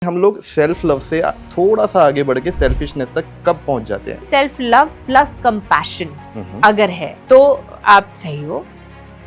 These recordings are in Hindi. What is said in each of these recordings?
हम लोग सेल्फ लव से थोड़ा सा आगे बढ़ के सेल्फिशनेस तक कब पहुंच जाते हैं? सेल्फ लव प्लस कंपैशन अगर है तो आप सही हो।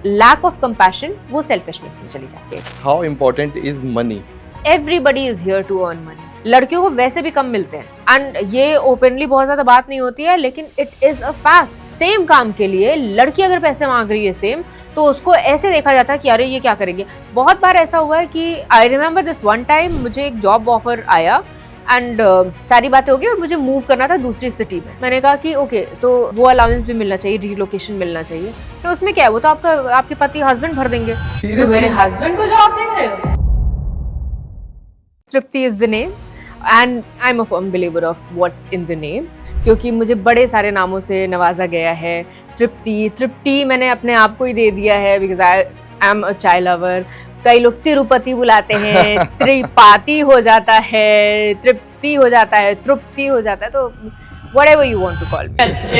लैक ऑफ कंपैशन वो सेल्फिशनेस में चली जाती है। How important is money? Everybody is here to earn money. लड़कियों को वैसे भी कम मिलते हैं एंड ये ओपनली बहुत ज्यादा बात नहीं होती है, लेकिन it is a fact. Same काम के लिए लड़की अगर पैसे मांग रही है सेम, तो उसको ऐसे देखा जाता है कि अरे ये क्या करेंगे। बहुत बार ऐसा हुआ है कि I remember this one time, मुझे एक जॉब ऑफर आया एंड सारी बातें हो गई और मुझे मूव करना था दूसरी सिटी में। मैंने कहा कि ओके, तो वो अलाउंस भी मिलना चाहिए, रीलोकेशन मिलना चाहिए। तो उसमें क्या है, वो तो आपके पति हस्बैंड भर देंगे। तो मेरे हस्बैंड को जॉब दे रहे हो। Tripti is the name and I am a firm believer of what's in the name, क्योंकि मुझे बड़े सारे नामों से नवाजा गया है। तृप्ति मैंने अपने आप को ही दे दिया है because I am a child lover. कई लोग तिरुपति बुलाते हैं, त्रिपाती हो जाता है, तृप्ति हो जाता है, तृप्ति हो जाता है, तो whatever you want to call me.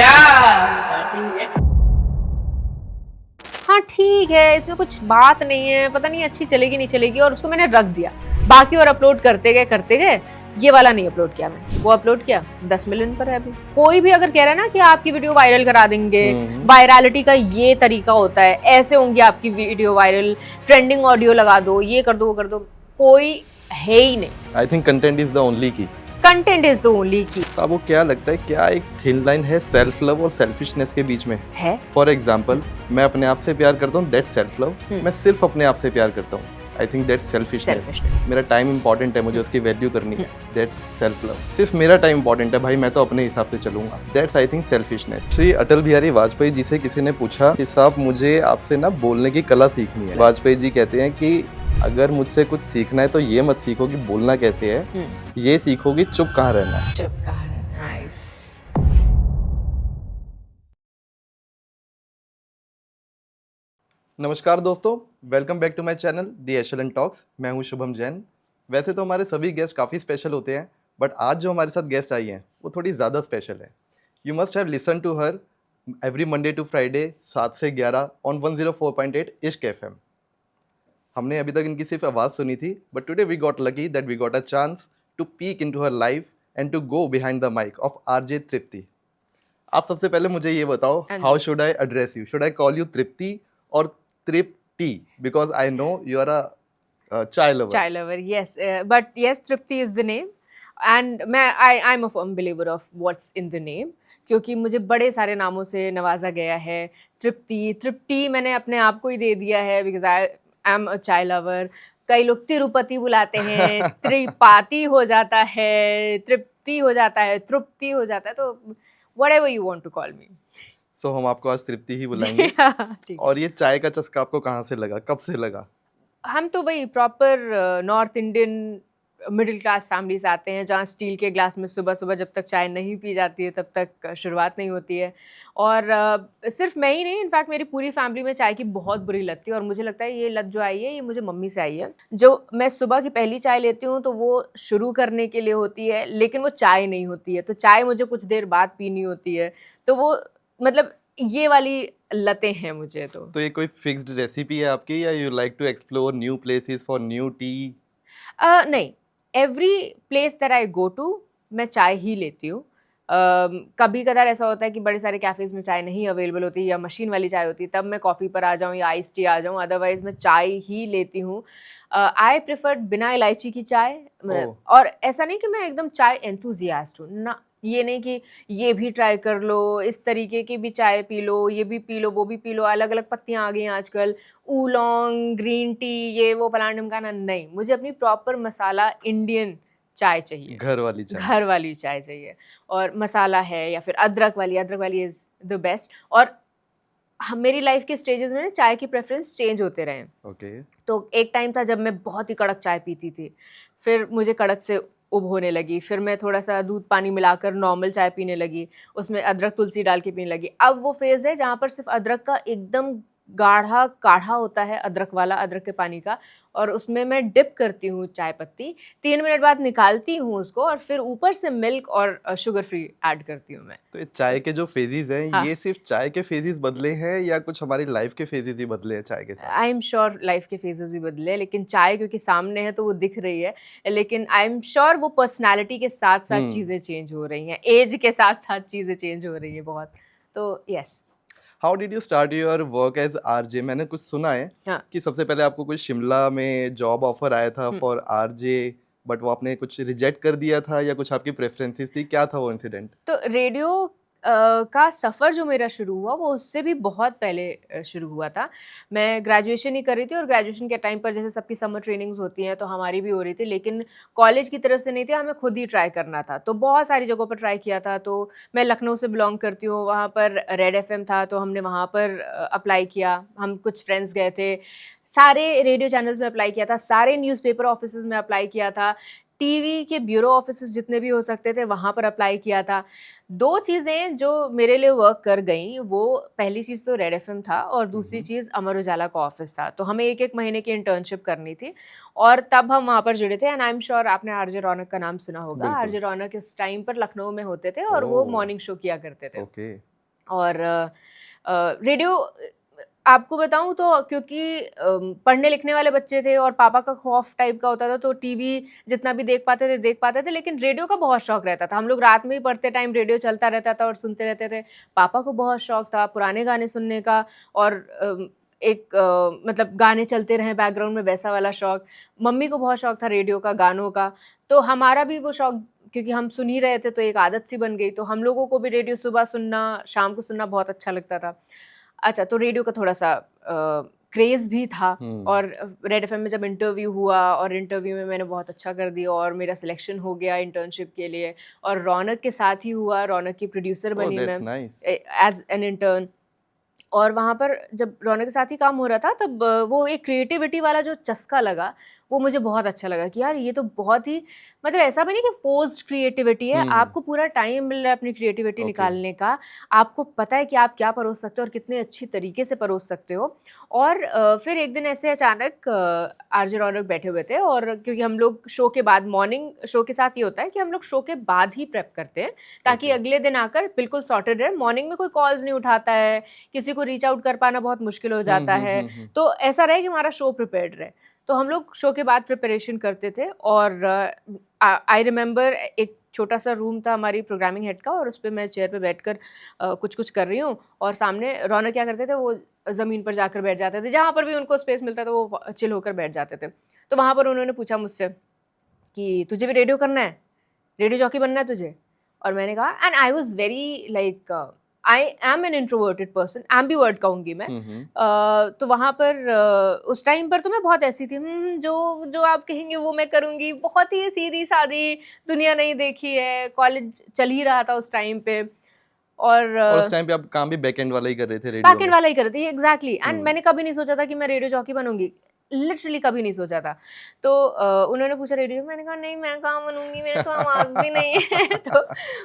हाँ ठीक है, इसमें कुछ बात नहीं है, पता नहीं अच्छी चलेगी नहीं चलेगी, और उसको मैंने रख दिया। बाकी और अपलोड करते गए। ये वाला नहीं अपलोड किया मैंने, वो अपलोड किया 10 मिलियन पर है अभी। कोई भी अगर कह रहा है ना कि आपकी वीडियो वायरल करा देंगे, वायरलिटी का ये तरीका होता है, ऐसे होंगी आपकी वीडियो वायरल, ट्रेंडिंग ऑडियो लगा दो, ये कर दो वो कर दो, कोई है ही नहीं। I think content is the only की। कंटेंट इज द ओनली की। आपको क्या लगता है, क्या एक थिन लाइन है सेल्फ लव और सेल्फिशनेस के बीच में? है। फॉर एग्जाम्पल, मैं अपने आप से प्यार करता हूँ, दैट सेल्फ लव। मैं सिर्फ अपने आप से प्यार करता हूँ, आई थिंक दैट्स सेल्फिशनेस। मेरा टाइम इंपॉर्टेंट है, मुझे उसकी वैल्यू करनी है, दैट्स सेल्फ लव। सिर्फ मेरा टाइम इंपॉर्टेंट है भाई, मैं तो अपने हिसाब से चलूंगा, that's I think selfishness. Shri Atal Bihari Vajpayee ji से किसी ने पूछा कि साहब मुझे आपसे ना बोलने की कला सीखनी है। वाजपेयी जी कहते हैं कि अगर मुझसे कुछ सीखना है तो ये मत सीखो कि बोलना कैसे है, ये सीखो कि चुप कहाँ रहना है। चुप कहाँ रहना है। नाइस। नमस्कार दोस्तों, welcome back to my channel the echelon talks. मैं हूं शुभम जैन। वैसे तो हमारे सभी गेस्ट काफ़ी स्पेशल होते हैं, बट आज जो हमारे साथ गेस्ट आई हैं वो थोड़ी ज़्यादा स्पेशल है। You must have listen to her every Monday to Friday 7 से 11 ऑन 104.8 इश्क एफएम। हमने अभी तक इनकी सिर्फ आवाज़ सुनी थी, but today we got lucky that we got a chance to peek into her life and to go behind the mic of RJ Tripti. आप सबसे पहले मुझे ये बताओ, how should I address you? Should I call you Tripti और Tripti, because I know you are a child lover. Child lover, yes, but yes, Tripti is the name. And I'm a firm believer of what's in the name, क्योंकि मुझे बड़े सारे नामों से नवाजा गया है। तृप्ति मैंने अपने आप को ही दे दिया है because I am a child lover. कई लोग तिरुपति बुलाते हैं, त्रिपाती हो जाता है, तृप्ति हो जाता है, तृप्ति हो जाता है, तो whatever you want to call me. So हम आपको आज तृप्ति ही बुलाएंगे। और ये चाय का चस्का आपको कहाँ से लगा, कब से लगा? हम तो भाई proper north Indian middle class family से आते हैं, जहाँ स्टील के ग्लास में सुबह सुबह जब तक चाय नहीं पी जाती है तब तक शुरुआत नहीं होती है। और सिर्फ मैं ही नहीं, इनफैक्ट मेरी पूरी फैमिली में चाय की बहुत बुरी लत थी, और मुझे लगता है ये लत जो आई है ये मुझे मम्मी से आई है। जो मैं सुबह की पहली चाय लेती हूँ तो वो शुरू करने के लिए होती है, लेकिन वो चाय नहीं होती है, तो चाय मुझे कुछ देर बाद पीनी होती है। तो वो मतलब ये वाली लतें हैं मुझे। तो ये कोई फिक्स्ड रेसिपी है आपकी, या you like to explore new places for new tea? नहीं, every place that I go to मैं चाय ही लेती हूँ। कभी कदार ऐसा होता है कि बड़े सारे कैफ़ेज़ में चाय नहीं अवेलेबल होती या मशीन वाली चाय होती, तब मैं कॉफ़ी पर आ जाऊँ या आइस टी आ जाऊँ, अदरवाइज़ मैं चाय ही लेती हूँ। आई प्रेफर बिना इलायची की चाय। और ऐसा नहीं कि मैं एकदम चाय एंथुजियास्ट हूँ ना, ये नहीं कि ये भी ट्राई कर लो, इस तरीके की भी चाय पी लो, ये भी पी लो, वो भी पी लो, अलग अलग पत्तियाँ आ गई हैं आजकल, ऊलोंग, ग्रीन टी, ये वो फलाना ढिमकाना। नहीं, मुझे अपनी प्रॉपर मसाला इंडियन चाय चाहिए, घर वाली चाय चाहिए। और मसाला है या फिर अदरक वाली इज़ द बेस्ट। और मेरी लाइफ के स्टेजेस में ना चाय की प्रेफरेंस चेंज होते रहे। तो एक टाइम था जब मैं बहुत ही कड़क चाय पीती थी, फिर मुझे कड़क से उब होने लगी, फिर मैं थोड़ा सा दूध पानी मिलाकर नॉर्मल चाय पीने लगी, उसमें अदरक तुलसी डाल के पीने लगी। अब वो फेज़ है जहाँ पर सिर्फ अदरक का एकदम गाढ़ा काढ़ा होता है अदरक वाला, अदरक के पानी का, और उसमें मैं डिप करती हूँ चाय पत्ती, 3 मिनट बाद निकालती हूँ उसको और फिर ऊपर से मिल्क और शुगर फ्री ऐड करती हूँ मैं। तो ये चाय के जो फेजेस हैं, हाँ। ये सिर्फ चाय के फेजेस बदले हैं या कुछ हमारी लाइफ के फेजेस ही बदले हैं चाय के साथ? आई एम श्योर लाइफ के फेजेस भी बदले, लेकिन चाय क्योंकि सामने है तो वो दिख रही है, लेकिन आई एम श्योर वो पर्सनालिटी के साथ साथ हम्म। चीज़ें चेंज हो रही हैं, एज के साथ साथ चीज़ें चेंज हो रही हैं बहुत। तो yes. How did you start your work as RJ? मैंने कुछ सुना है हाँ। कि सबसे पहले आपको कोई शिमला में जॉब ऑफर आया था हम्म। फॉर आरजे, बट वो आपने कुछ रिजेक्ट कर दिया था या कुछ आपकी प्रेफरेंसेस थी, क्या था वो इंसिडेंट? तो रेडियो का सफ़र जो मेरा शुरू हुआ वो उससे भी बहुत पहले शुरू हुआ था। मैं ग्रेजुएशन ही कर रही थी और ग्रेजुएशन के टाइम पर जैसे सबकी समर ट्रेनिंग्स होती हैं तो हमारी भी हो रही थी, लेकिन कॉलेज की तरफ से नहीं थी, हमें खुद ही ट्राई करना था। तो बहुत सारी जगहों पर ट्राई किया था। तो मैं लखनऊ से बिलॉन्ग करती हूँ, वहाँ पर रेड एफएम था तो हमने वहाँ पर अप्लाई किया। हम कुछ फ्रेंड्स गए थे, सारे रेडियो चैनल्स में अप्लाई किया था, सारे न्यूज़पेपर ऑफिसेज़ में अप्लाई किया था, टीवी के ब्यूरो ऑफिसेज़ जितने भी हो सकते थे वहाँ पर अप्लाई किया था। 2 चीज़ें जो मेरे लिए वर्क कर गईं, वो पहली चीज़ तो रेड एफएम था और दूसरी चीज़ अमर उजाला का ऑफ़िस था। तो हमें 1-1 महीने की इंटर्नशिप करनी थी और तब हम वहाँ पर जुड़े थे। एंड आई एम श्योर आपने आरजे रौनक का नाम सुना होगा। बिल्कुल। आरजे रौनक इस टाइम पर लखनऊ में होते थे और वो ओह, मॉर्निंग शो किया करते थे। ओके। और रेडियो आपको बताऊँ तो क्योंकि पढ़ने लिखने वाले बच्चे थे और पापा का खौफ टाइप का होता था, तो टीवी जितना भी देख पाते थे, लेकिन रेडियो का बहुत शौक रहता था। हम लोग रात में ही पढ़ते टाइम रेडियो चलता रहता था और सुनते रहते थे। पापा को बहुत शौक था पुराने गाने सुनने का और एक मतलब गाने चलते रहें बैकग्राउंड में वैसा वाला शौक। मम्मी को बहुत शौक था रेडियो का, गानों का। तो हमारा भी वो शौक क्योंकि हम सुन ही रहे थे तो एक आदत सी बन गई। तो हम लोगों को भी रेडियो सुबह सुनना, शाम को सुनना बहुत अच्छा लगता था। अच्छा, तो रेडियो का थोड़ा-सा क्रेज़ भी था हम्म। और रेड एफएम में जब इंटरव्यू हुआ और इंटरव्यू में मैंने बहुत अच्छा कर दिया और मेरा सिलेक्शन हो गया इंटर्नशिप के लिए और रौनक के साथ ही हुआ, रौनक की प्रोड्यूसर ओह, बनी मैं that's nice. As an intern. और वहाँ पर जब रौनक के साथ ही काम हो रहा था तब वो एक क्रिएटिविटी वाला जो चस्का लगा, वो मुझे बहुत अच्छा लगा कि यार ये तो बहुत ही मतलब ऐसा भी नहीं कि फोर्स्ड क्रिएटिविटी है, हम्म। आपको पूरा टाइम मिल रहा है अपनी क्रिएटिविटी ओके। निकालने का, आपको पता है कि आप क्या परोस सकते हो और कितने अच्छी तरीके से परोस सकते हो। और फिर एक दिन ऐसे अचानक आरजे रौनक बैठे हुए थे और क्योंकि हम लोग शो के बाद मॉर्निंग शो के साथ ये होता है कि हम लोग शो के बाद ही प्रेप करते हैं, ताकि ओके। अगले दिन आकर बिल्कुल सॉर्टेड रहे। मॉर्निंग में कोई कॉल्स नहीं उठाता है, किसी को रीच आउट कर पाना बहुत मुश्किल हो जाता है, हम्म। तो ऐसा रहे कि हमारा शो प्रिपेयर्ड रहे। तो हम लोग शो के बाद प्रिपरेशन करते थे और आई रिमेंबर एक छोटा-सा रूम था हमारी प्रोग्रामिंग हेड का और उसपे मैं चेयर पे बैठकर कुछ-कुछ कर रही हूँ और सामने रौनक क्या करते थे, वो ज़मीन पर जाकर बैठ जाते थे, जहाँ पर भी उनको स्पेस मिलता था वो चिल होकर बैठ जाते थे। तो वहाँ पर उन्होंने पूछा मुझसे कि, "तुझे भी रेडियो करना है? रेडियो जॉकी बनना है तुझे?" और मैंने कहा and I was very like I am an introverted person, ambivert कहूँगी मैं। हम्म। तो वहाँ पर उस टाइम पर तो मैं बहुत ऐसी थी, जो जो आप कहेंगे वो मैं करूँगी, बहुत ही सीधी-सादी, दुनिया नहीं देखी है, कॉलेज चल ही रहा था उस टाइम पे और और उस टाइम पे आप काम भी बैकएंड वाला ही कर रहे थे रेडियो बैकएंड में? वाला ही कर रही थी एग्ज़ैक्टली एंड हम्म। मैंने कभी नहीं सोचा था कि मैं रेडियो जॉकी बनूँगी। लिटरली कभी नहीं सोचा था। तो उन्होंने पूछा रेडियो, मैंने कहा नहीं मैं कहाँ बनूँगी, मेरे तो आवाज़ भी नहीं है। तो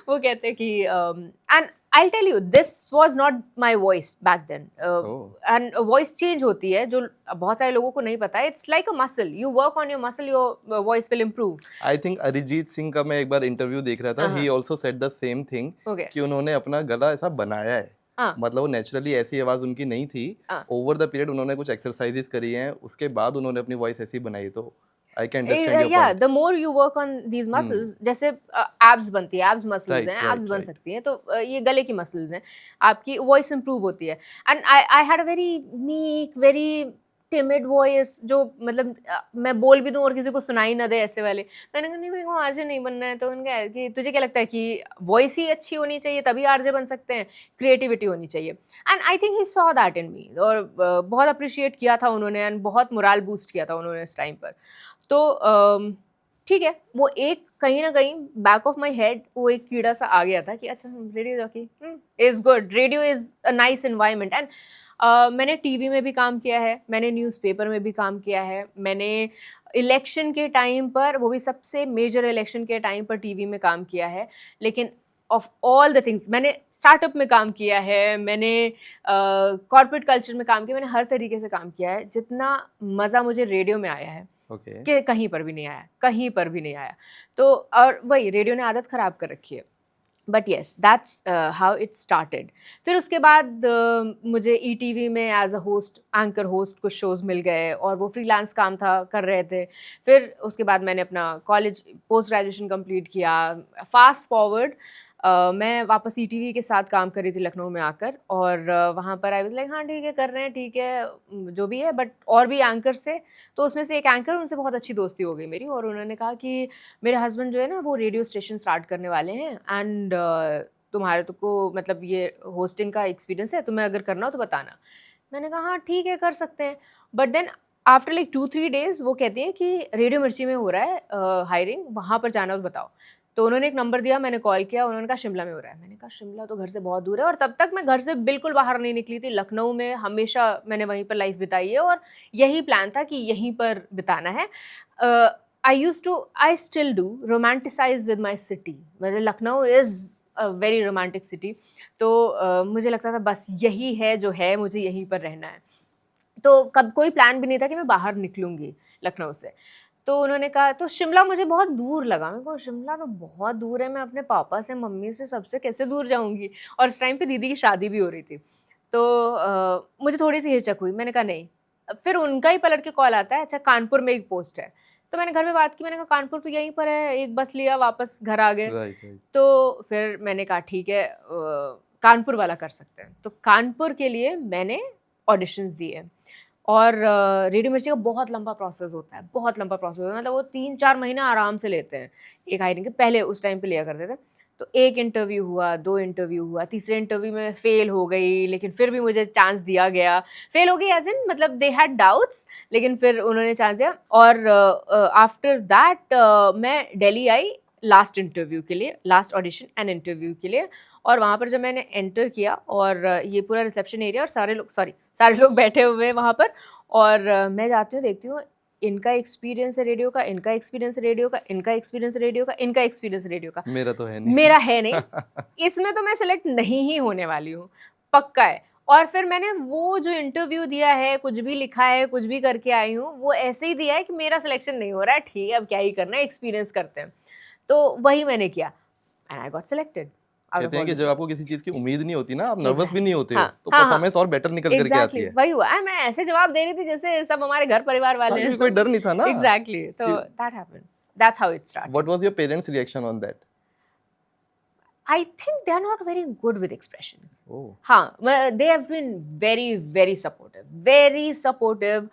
वो कहते हैं कि and I will tell you this was not my voice back then oh. And voice change होती है जो बहुत सारे लोगों को नहीं पता है। It's like a muscle, you work on your muscle, your voice will improve. I think Arijit Singh का मैं एक बार इंटरव्यू देख रहा था, हाँ, ही हाँ, also said the same thing okay, कि उन्होंने अपना गला ऐसा बनाया है। हाँ, मतलब वो नेचुरली ऐसी आवाज़ उनकी नहीं थी, हाँ। ओवर द पीरियड उन्होंने कुछ एक्सरसाइजेस करी हैं, उसके बाद उन्होंने अपनी वॉइस ऐसी बनाई, तो आई कैन अंडरस्टैंड योर या point. The more you work on these hmm, muscles, जैसे एब्स बनती है, एब्स मसल्स राइट, हैं, एब्स राइट, बन राइट। सकती हैं, तो ये गले की मसल्स हैं, आपकी वॉइस इंप्रूव होती है। And I I had a very meek, very timid voice, जो मतलब मैं बोल भी दूं और किसी को सुनाई ना दे ऐसे वाले। तो मैंने कहा नहीं मेरे को आरजे नहीं बनना है। तो उनका है कि तुझे क्या लगता है कि वॉइस ही अच्छी होनी चाहिए तभी आरजे बन सकते हैं, क्रिएटिविटी होनी चाहिए। And I think he saw that in me और बहुत अप्रिशिएट किया था उन्होंने एंड बहुत मोरल बूस्ट किया था उन्होंने इस टाइम पर। तो ठीक है, वो एक कहीं न कहीं बैक ऑफ माय हेड वो एक कीड़ा सा आ गया था कि अच्छा radio jockey is good, radio is a nice environment and मैंने टीवी में भी काम किया है, मैंने न्यूज़पेपर में भी काम किया है, मैंने इलेक्शन के टाइम पर, वो भी सबसे मेजर इलेक्शन के टाइम पर टीवी में काम किया है। लेकिन ऑफ ऑल द थिंग्स, मैंने स्टार्टअप में काम किया है, मैंने कॉर्पोरेट कल्चर में काम किया, मैंने हर तरीके से काम किया है। जितना मज़ा मुझे रेडियो में आया है ओके। कि कहीं पर भी नहीं आया, कहीं पर भी नहीं आया। तो और वही रेडियो ने आदत ख़राब कर रखी है। But yes, that's how it started. फिर उसके बाद मुझे ईटीवी में as a host, anchor host कुछ शोज़ मिल गए और वो फ्रीलांस काम था, कर रहे थे। फिर उसके बाद मैंने अपना कॉलेज पोस्ट ग्रेजुएशन कंप्लीट किया। फास्ट फॉरवर्ड मैं वापस ईटीवी के साथ काम कर रही थी लखनऊ में आकर, और वहाँ पर आई वाज लाइक हाँ ठीक है, कर रहे हैं, ठीक है, जो भी है। बट और भी एंकर्स थे, तो उसमें से एक एंकर, उनसे बहुत अच्छी दोस्ती हो गई मेरी, और उन्होंने कहा कि मेरे हस्बैंड जो है ना वो रेडियो स्टेशन स्टार्ट करने वाले हैं, एंड तुम्हारे तो को मतलब ये होस्टिंग का एक्सपीरियंस है, तुम्हें अगर करना हो तो बताना। मैंने कहा हाँ ठीक है, कर सकते हैं। But then after like 2-3 days वो कहती हैं कि रेडियो मिर्ची में हो रहा है हायरिंग, वहाँ पर जाना हो तो बताओ। तो उन्होंने एक नंबर दिया, मैंने कॉल किया, उन्होंने कहा शिमला में हो रहा है। मैंने कहा शिमला तो घर से बहुत दूर है, और तब तक मैं घर से बिल्कुल बाहर नहीं निकली थी। लखनऊ में हमेशा मैंने वहीं पर लाइफ बिताई है, और यही प्लान था कि यहीं पर बिताना है। I still do romanticize with my city, मतलब Lucknow is a very romantic city. तो मुझे लगता था बस यही है जो है, मुझे यहीं पर रहना है। तो कब कोई प्लान भी नहीं था कि मैं बाहर निकलूँगी लखनऊ से। तो उन्होंने कहा, तो शिमला मुझे बहुत दूर लगा। मेरे को शिमला तो बहुत दूर है, मैं अपने पापा से, मम्मी से, सबसे कैसे दूर जाऊँगी? और इस टाइम पे दीदी की शादी भी हो रही थी। तो मुझे थोड़ी-सी हिचक हुई, मैंने कहा नहीं। फिर उनका ही पलट के कॉल आता है, अच्छा कानपुर में एक पोस्ट है। तो मैंने घर में बात की, मैंने कहा कानपुर तो यहीं पर है, एक बस लिया, वापस घर आ गए। Right, right. तो फिर मैंने कहा ठीक है, कानपुर वाला कर सकते हैं। तो कानपुर के लिए मैंने ऑडिशंस दिए, और रेडियो मिर्ची का बहुत लंबा प्रोसेस होता है, बहुत लंबा प्रोसेस होता है, मतलब वो 3-4 महीना आराम से लेते हैं एक हायरिंग के। पहले उस टाइम पे लिया करते थे। तो 1 इंटरव्यू हुआ, 2 इंटरव्यू हुआ, तीसरे इंटरव्यू में फ़ेल हो गई, लेकिन फिर भी मुझे चांस दिया गया। फ़ेल हो गई एज़ इन मतलब दे हैड डाउट्स, लेकिन फिर उन्होंने चांस दिया, और आफ्टर दैट मैं दिल्ली आई लास्ट इंटरव्यू के लिए, लास्ट ऑडिशन एंड इंटरव्यू के लिए। और वहाँ पर जब मैंने एंटर किया, और ये पूरा रिसेप्शन एरिया, और सारे लोग बैठे हुए हैं वहाँ पर, और मैं जाती हूँ, देखती हूँ इनका एक्सपीरियंस है रेडियो का, इनका एक्सपीरियंस है रेडियो का, इनका एक्सपीरियंस है रेडियो का, इनका एक्सपीरियंस है रेडियो का। मेरा तो है नहीं। मेरा है नहीं, इसमें तो मैं सेलेक्ट नहीं ही होने वाली हूँ, पक्का है। और फिर मैंने वो जो इंटरव्यू दिया है, कुछ भी लिखा है, कुछ भी करके आई हूँ, वो ऐसे ही दिया है कि मेरा सिलेक्शन नहीं हो रहा है, ठीक है, अब क्या ही करना है, एक्सपीरियंस करते हैं। तो वही मैंने किया, and I got selected out of कहते हैं ऑल कि द जब पीपल। आपको किसी चीज़ की उम्मीद नहीं होती ना, आप नर्वस भी एग्ज़ैक्टली, नहीं होते हो, हाँ, तो हाँ, हाँ। परफॉर्मेंस और बेटर निकल कर के आती एग्ज़ैक्टली है। वही हुआ, एंड मैं ऐसे जवाब दे रही थी जैसे सब हमारे घर परिवार हाँ, वाले हैं। क्योंकि कोई डर नहीं था ना। एग्ज़ैक्टली, तो कि that happened, that's how it started. What was your parents reaction on that? I think they are not very good with expressions. ओह! हाँ, they have been very, very supportive, very supportive.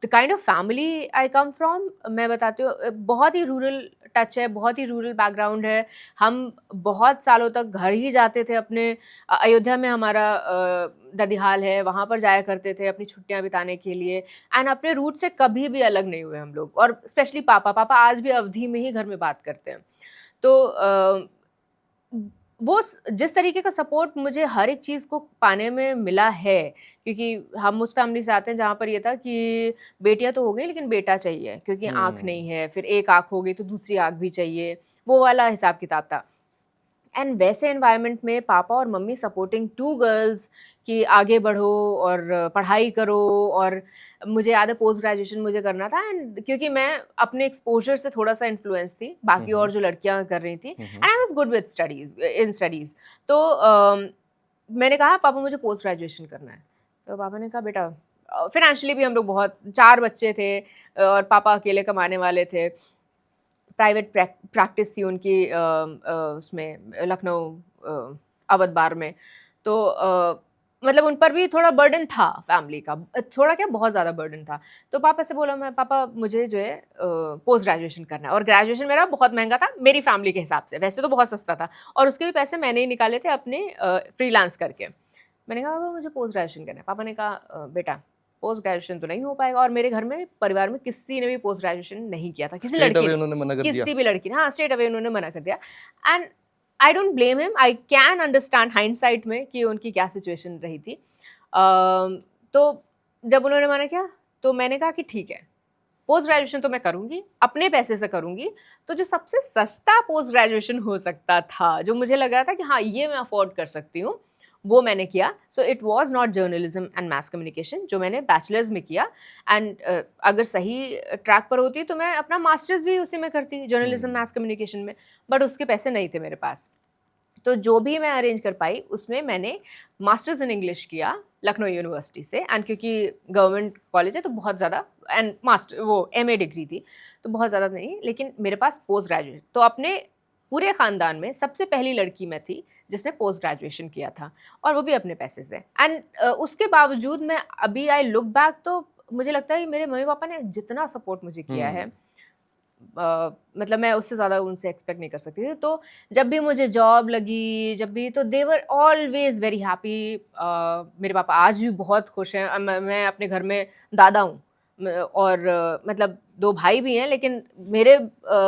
The kind of family I come from, मैं बताती हूँ, बहुत ही रूरल टच है, बहुत ही रूरल बैकग्राउंड है। हम बहुत सालों तक घर ही जाते थे अपने, अयोध्या में हमारा ददिहाल है, वहाँ पर जाया करते थे अपनी छुट्टियाँ बिताने के लिए, एंड अपने रूट से कभी भी अलग नहीं हुए हम लोग, और स्पेशली पापा आज भी अवधी में ही घर में बात करते हैं। तो जिस तरीके का सपोर्ट मुझे हर एक चीज़ को पाने में मिला है, क्योंकि हम उस फैमिली से आते हैं जहाँ पर ये था कि बेटियाँ तो हो गई लेकिन बेटा चाहिए, क्योंकि आँख नहीं हुँ। है, फिर एक आँख हो गई तो दूसरी आँख भी चाहिए, वो वाला हिसाब किताब था। एंड वैसे एनवायरनमेंट में पापा और मम्मी सपोर्टिंग टू गर्ल्स कि आगे बढ़ो और पढ़ाई करो, और मुझे याद है पोस्ट ग्रेजुएशन मुझे करना था, एंड क्योंकि मैं अपने एक्सपोजर से थोड़ा सा इन्फ्लुएंस थी हुँ, बाकी हुँ। और जो लड़कियां कर रही थी, hmm, and hmm. I was good with studies in studies. तो मैंने कहा पापा मुझे पोस्ट ग्रेजुएशन करना है। तो पापा ने कहा बेटा, फिनेंशियली भी हम लोग बहुत, 4 बच्चे थे, और पापा अकेले कमाने वाले थे, प्राइवेट प्रैक्टिस थी उनकी उसमें लखनऊ अवध बार में। तो मतलब उन पर भी थोड़ा बर्डन था फैमिली का, थोड़ा क्या बहुत ज़्यादा बर्डन था। तो पापा से बोला मैं, पापा मुझे जो है पोस्ट ग्रेजुएशन करना है, और ग्रेजुएशन मेरा बहुत महंगा था मेरी फैमिली के हिसाब से, वैसे तो बहुत सस्ता था, और उसके भी पैसे मैंने ही निकाले थे अपने फ्रीलांस करके। मैंने कहा पापा मुझे पोस्ट ग्रेजुएशन करना है। पापा ने कहा बेटा पोस्ट ग्रेजुएशन तो नहीं हो पाएगा, और मेरे घर में परिवार में किसी ने भी पोस्ट ग्रेजुएशन नहीं किया था, किसी स्ट्रेट लड़की अवे ने, उन्होंने मना कर दिया। किसी भी लड़की ने, हाँ स्ट्रेट अवे उन्होंने मना कर दिया। And I don't blame him, I can understand hindsight में कि उनकी क्या सिचुएशन रही थी। तो जब उन्होंने मना किया तो मैंने कहा कि ठीक है, पोस्ट ग्रेजुएशन तो मैं करूँगी, अपने पैसे से करूँगी, तो जो सबसे सस्ता पोस्ट ग्रेजुएशन हो सकता था, जो मुझे लगा था कि हाँ, ये मैं अफ़ोर्ड कर सकती हूँ, वो मैंने किया। So it was not journalism and mass communication, जो मैंने बैचलर्स में किया। एंड अगर सही ट्रैक पर होती तो मैं अपना मास्टर्स भी उसी में करती, जर्नलिज़्म मास कम्युनिकेशन में, बट उसके पैसे नहीं थे मेरे पास। तो जो भी मैं अरेंज कर पाई उसमें मैंने मास्टर्स इन इंग्लिश किया लखनऊ यूनिवर्सिटी से। एंड क्योंकि गवर्नमेंट कॉलेज है तो बहुत ज़्यादा, एंड मास्टर वो एमए डिग्री थी तो बहुत ज़्यादा नहीं, लेकिन मेरे पास पोस्ट ग्रेजुएट, तो अपने पूरे ख़ानदान में सबसे पहली लड़की मैं थी जिसने पोस्ट ग्रेजुएशन किया था, और वो भी अपने पैसे से। एंड उसके बावजूद मैं अभी आई लुक बैक तो मुझे लगता है कि मेरे मम्मी पापा ने जितना सपोर्ट मुझे किया है, मतलब मैं उससे ज़्यादा उनसे एक्सपेक्ट नहीं कर सकती थी। तो जब भी मुझे जॉब लगी, जब भी, तो दे वर ऑलवेज़ वेरी हैप्पी। मेरे पापा आज भी बहुत खुश हैं। मैं अपने घर में दादा हूँ, और मतलब 2 भाई भी हैं, लेकिन मेरे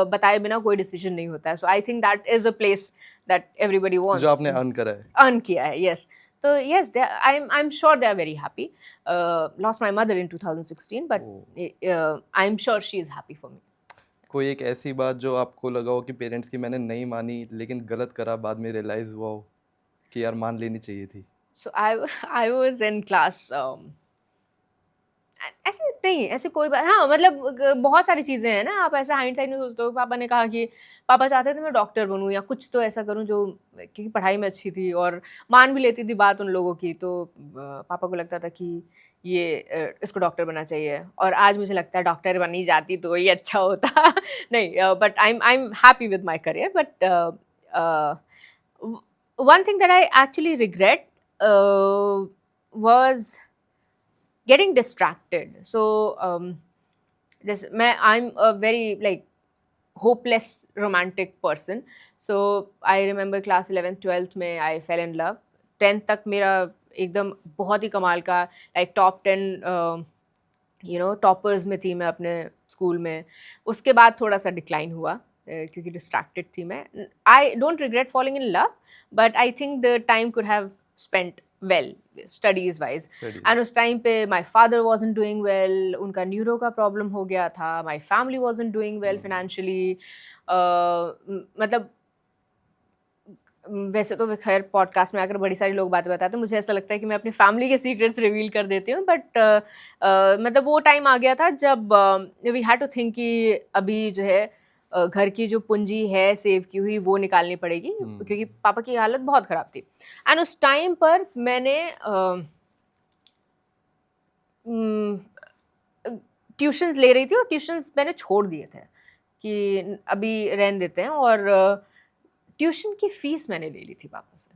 बताए बिना कोई डिसीजन नहीं होता है। So I think that is a place that everybody wants. जो आपने अर्न करा है। अर्न किया है, यस। तो yes, I am sure they are very happy. Lost my mother in 2016, but I am sure she is happy for me. कोई एक ऐसी बात जो आपको लगा हो कि पेरेंट्स की मैंने नहीं मानी लेकिन गलत करा, बाद में रियलाइज हुआ हो कि यार मान लेनी चाहिए थी? सो आई वाज इन क्लास, ऐसे नहीं, ऐसी कोई बात, हाँ मतलब बहुत सारी चीज़ें हैं ना, आप ऐसा हाइंडसाइड में सोचते हो। पापा ने कहा कि पापा चाहते थे मैं डॉक्टर बनूं या कुछ तो ऐसा करूं, जो क्योंकि पढ़ाई में अच्छी थी और मान भी लेती थी बात उन लोगों की, तो पापा को लगता था कि ये इसको डॉक्टर बनना चाहिए। और आज मुझे लगता है डॉक्टर बनी जाती तो ये अच्छा होता। नहीं, but I am happy with my career. But one thing that I actually regret was getting distracted. So this I'm a very like hopeless romantic person. So I remember class 11th 12th में I fell in love. 10th तक मेरा एकदम बहुत ही कमाल का like top 10 टॉपर्स में थी मैं अपने स्कूल में। उसके बाद थोड़ा सा डिक्लाइन हुआ क्योंकि डिस्ट्रैक्टेड थी मैं। I don't regret falling in love, but I think the time could have spent well studies wise. And उस टाइम पे my father wasn't doing well, उनका न्यूरो का प्रॉब्लम हो गया था, my family wasn't doing well financially. मतलब वैसे तो खैर पॉडकास्ट में आकर बड़ी सारी लोग बातें बताते हैं, मुझे ऐसा लगता है कि मैं अपनी फैमिली के सीक्रेट्स रिवील कर देती हूँ, बट मतलब वो टाइम आ गया था जब वी हैड टू थिंक कि अभी जो है घर की जो पूंजी है सेव की हुई वो निकालनी पड़ेगी, क्योंकि पापा की हालत बहुत ख़राब थी। एंड उस टाइम पर मैंने ट्यूशन्स ले रही थी और ट्यूशन्स मैंने छोड़ दिए थे कि अभी रहने देते हैं, और ट्यूशन की फ़ीस मैंने ले ली थी पापा से,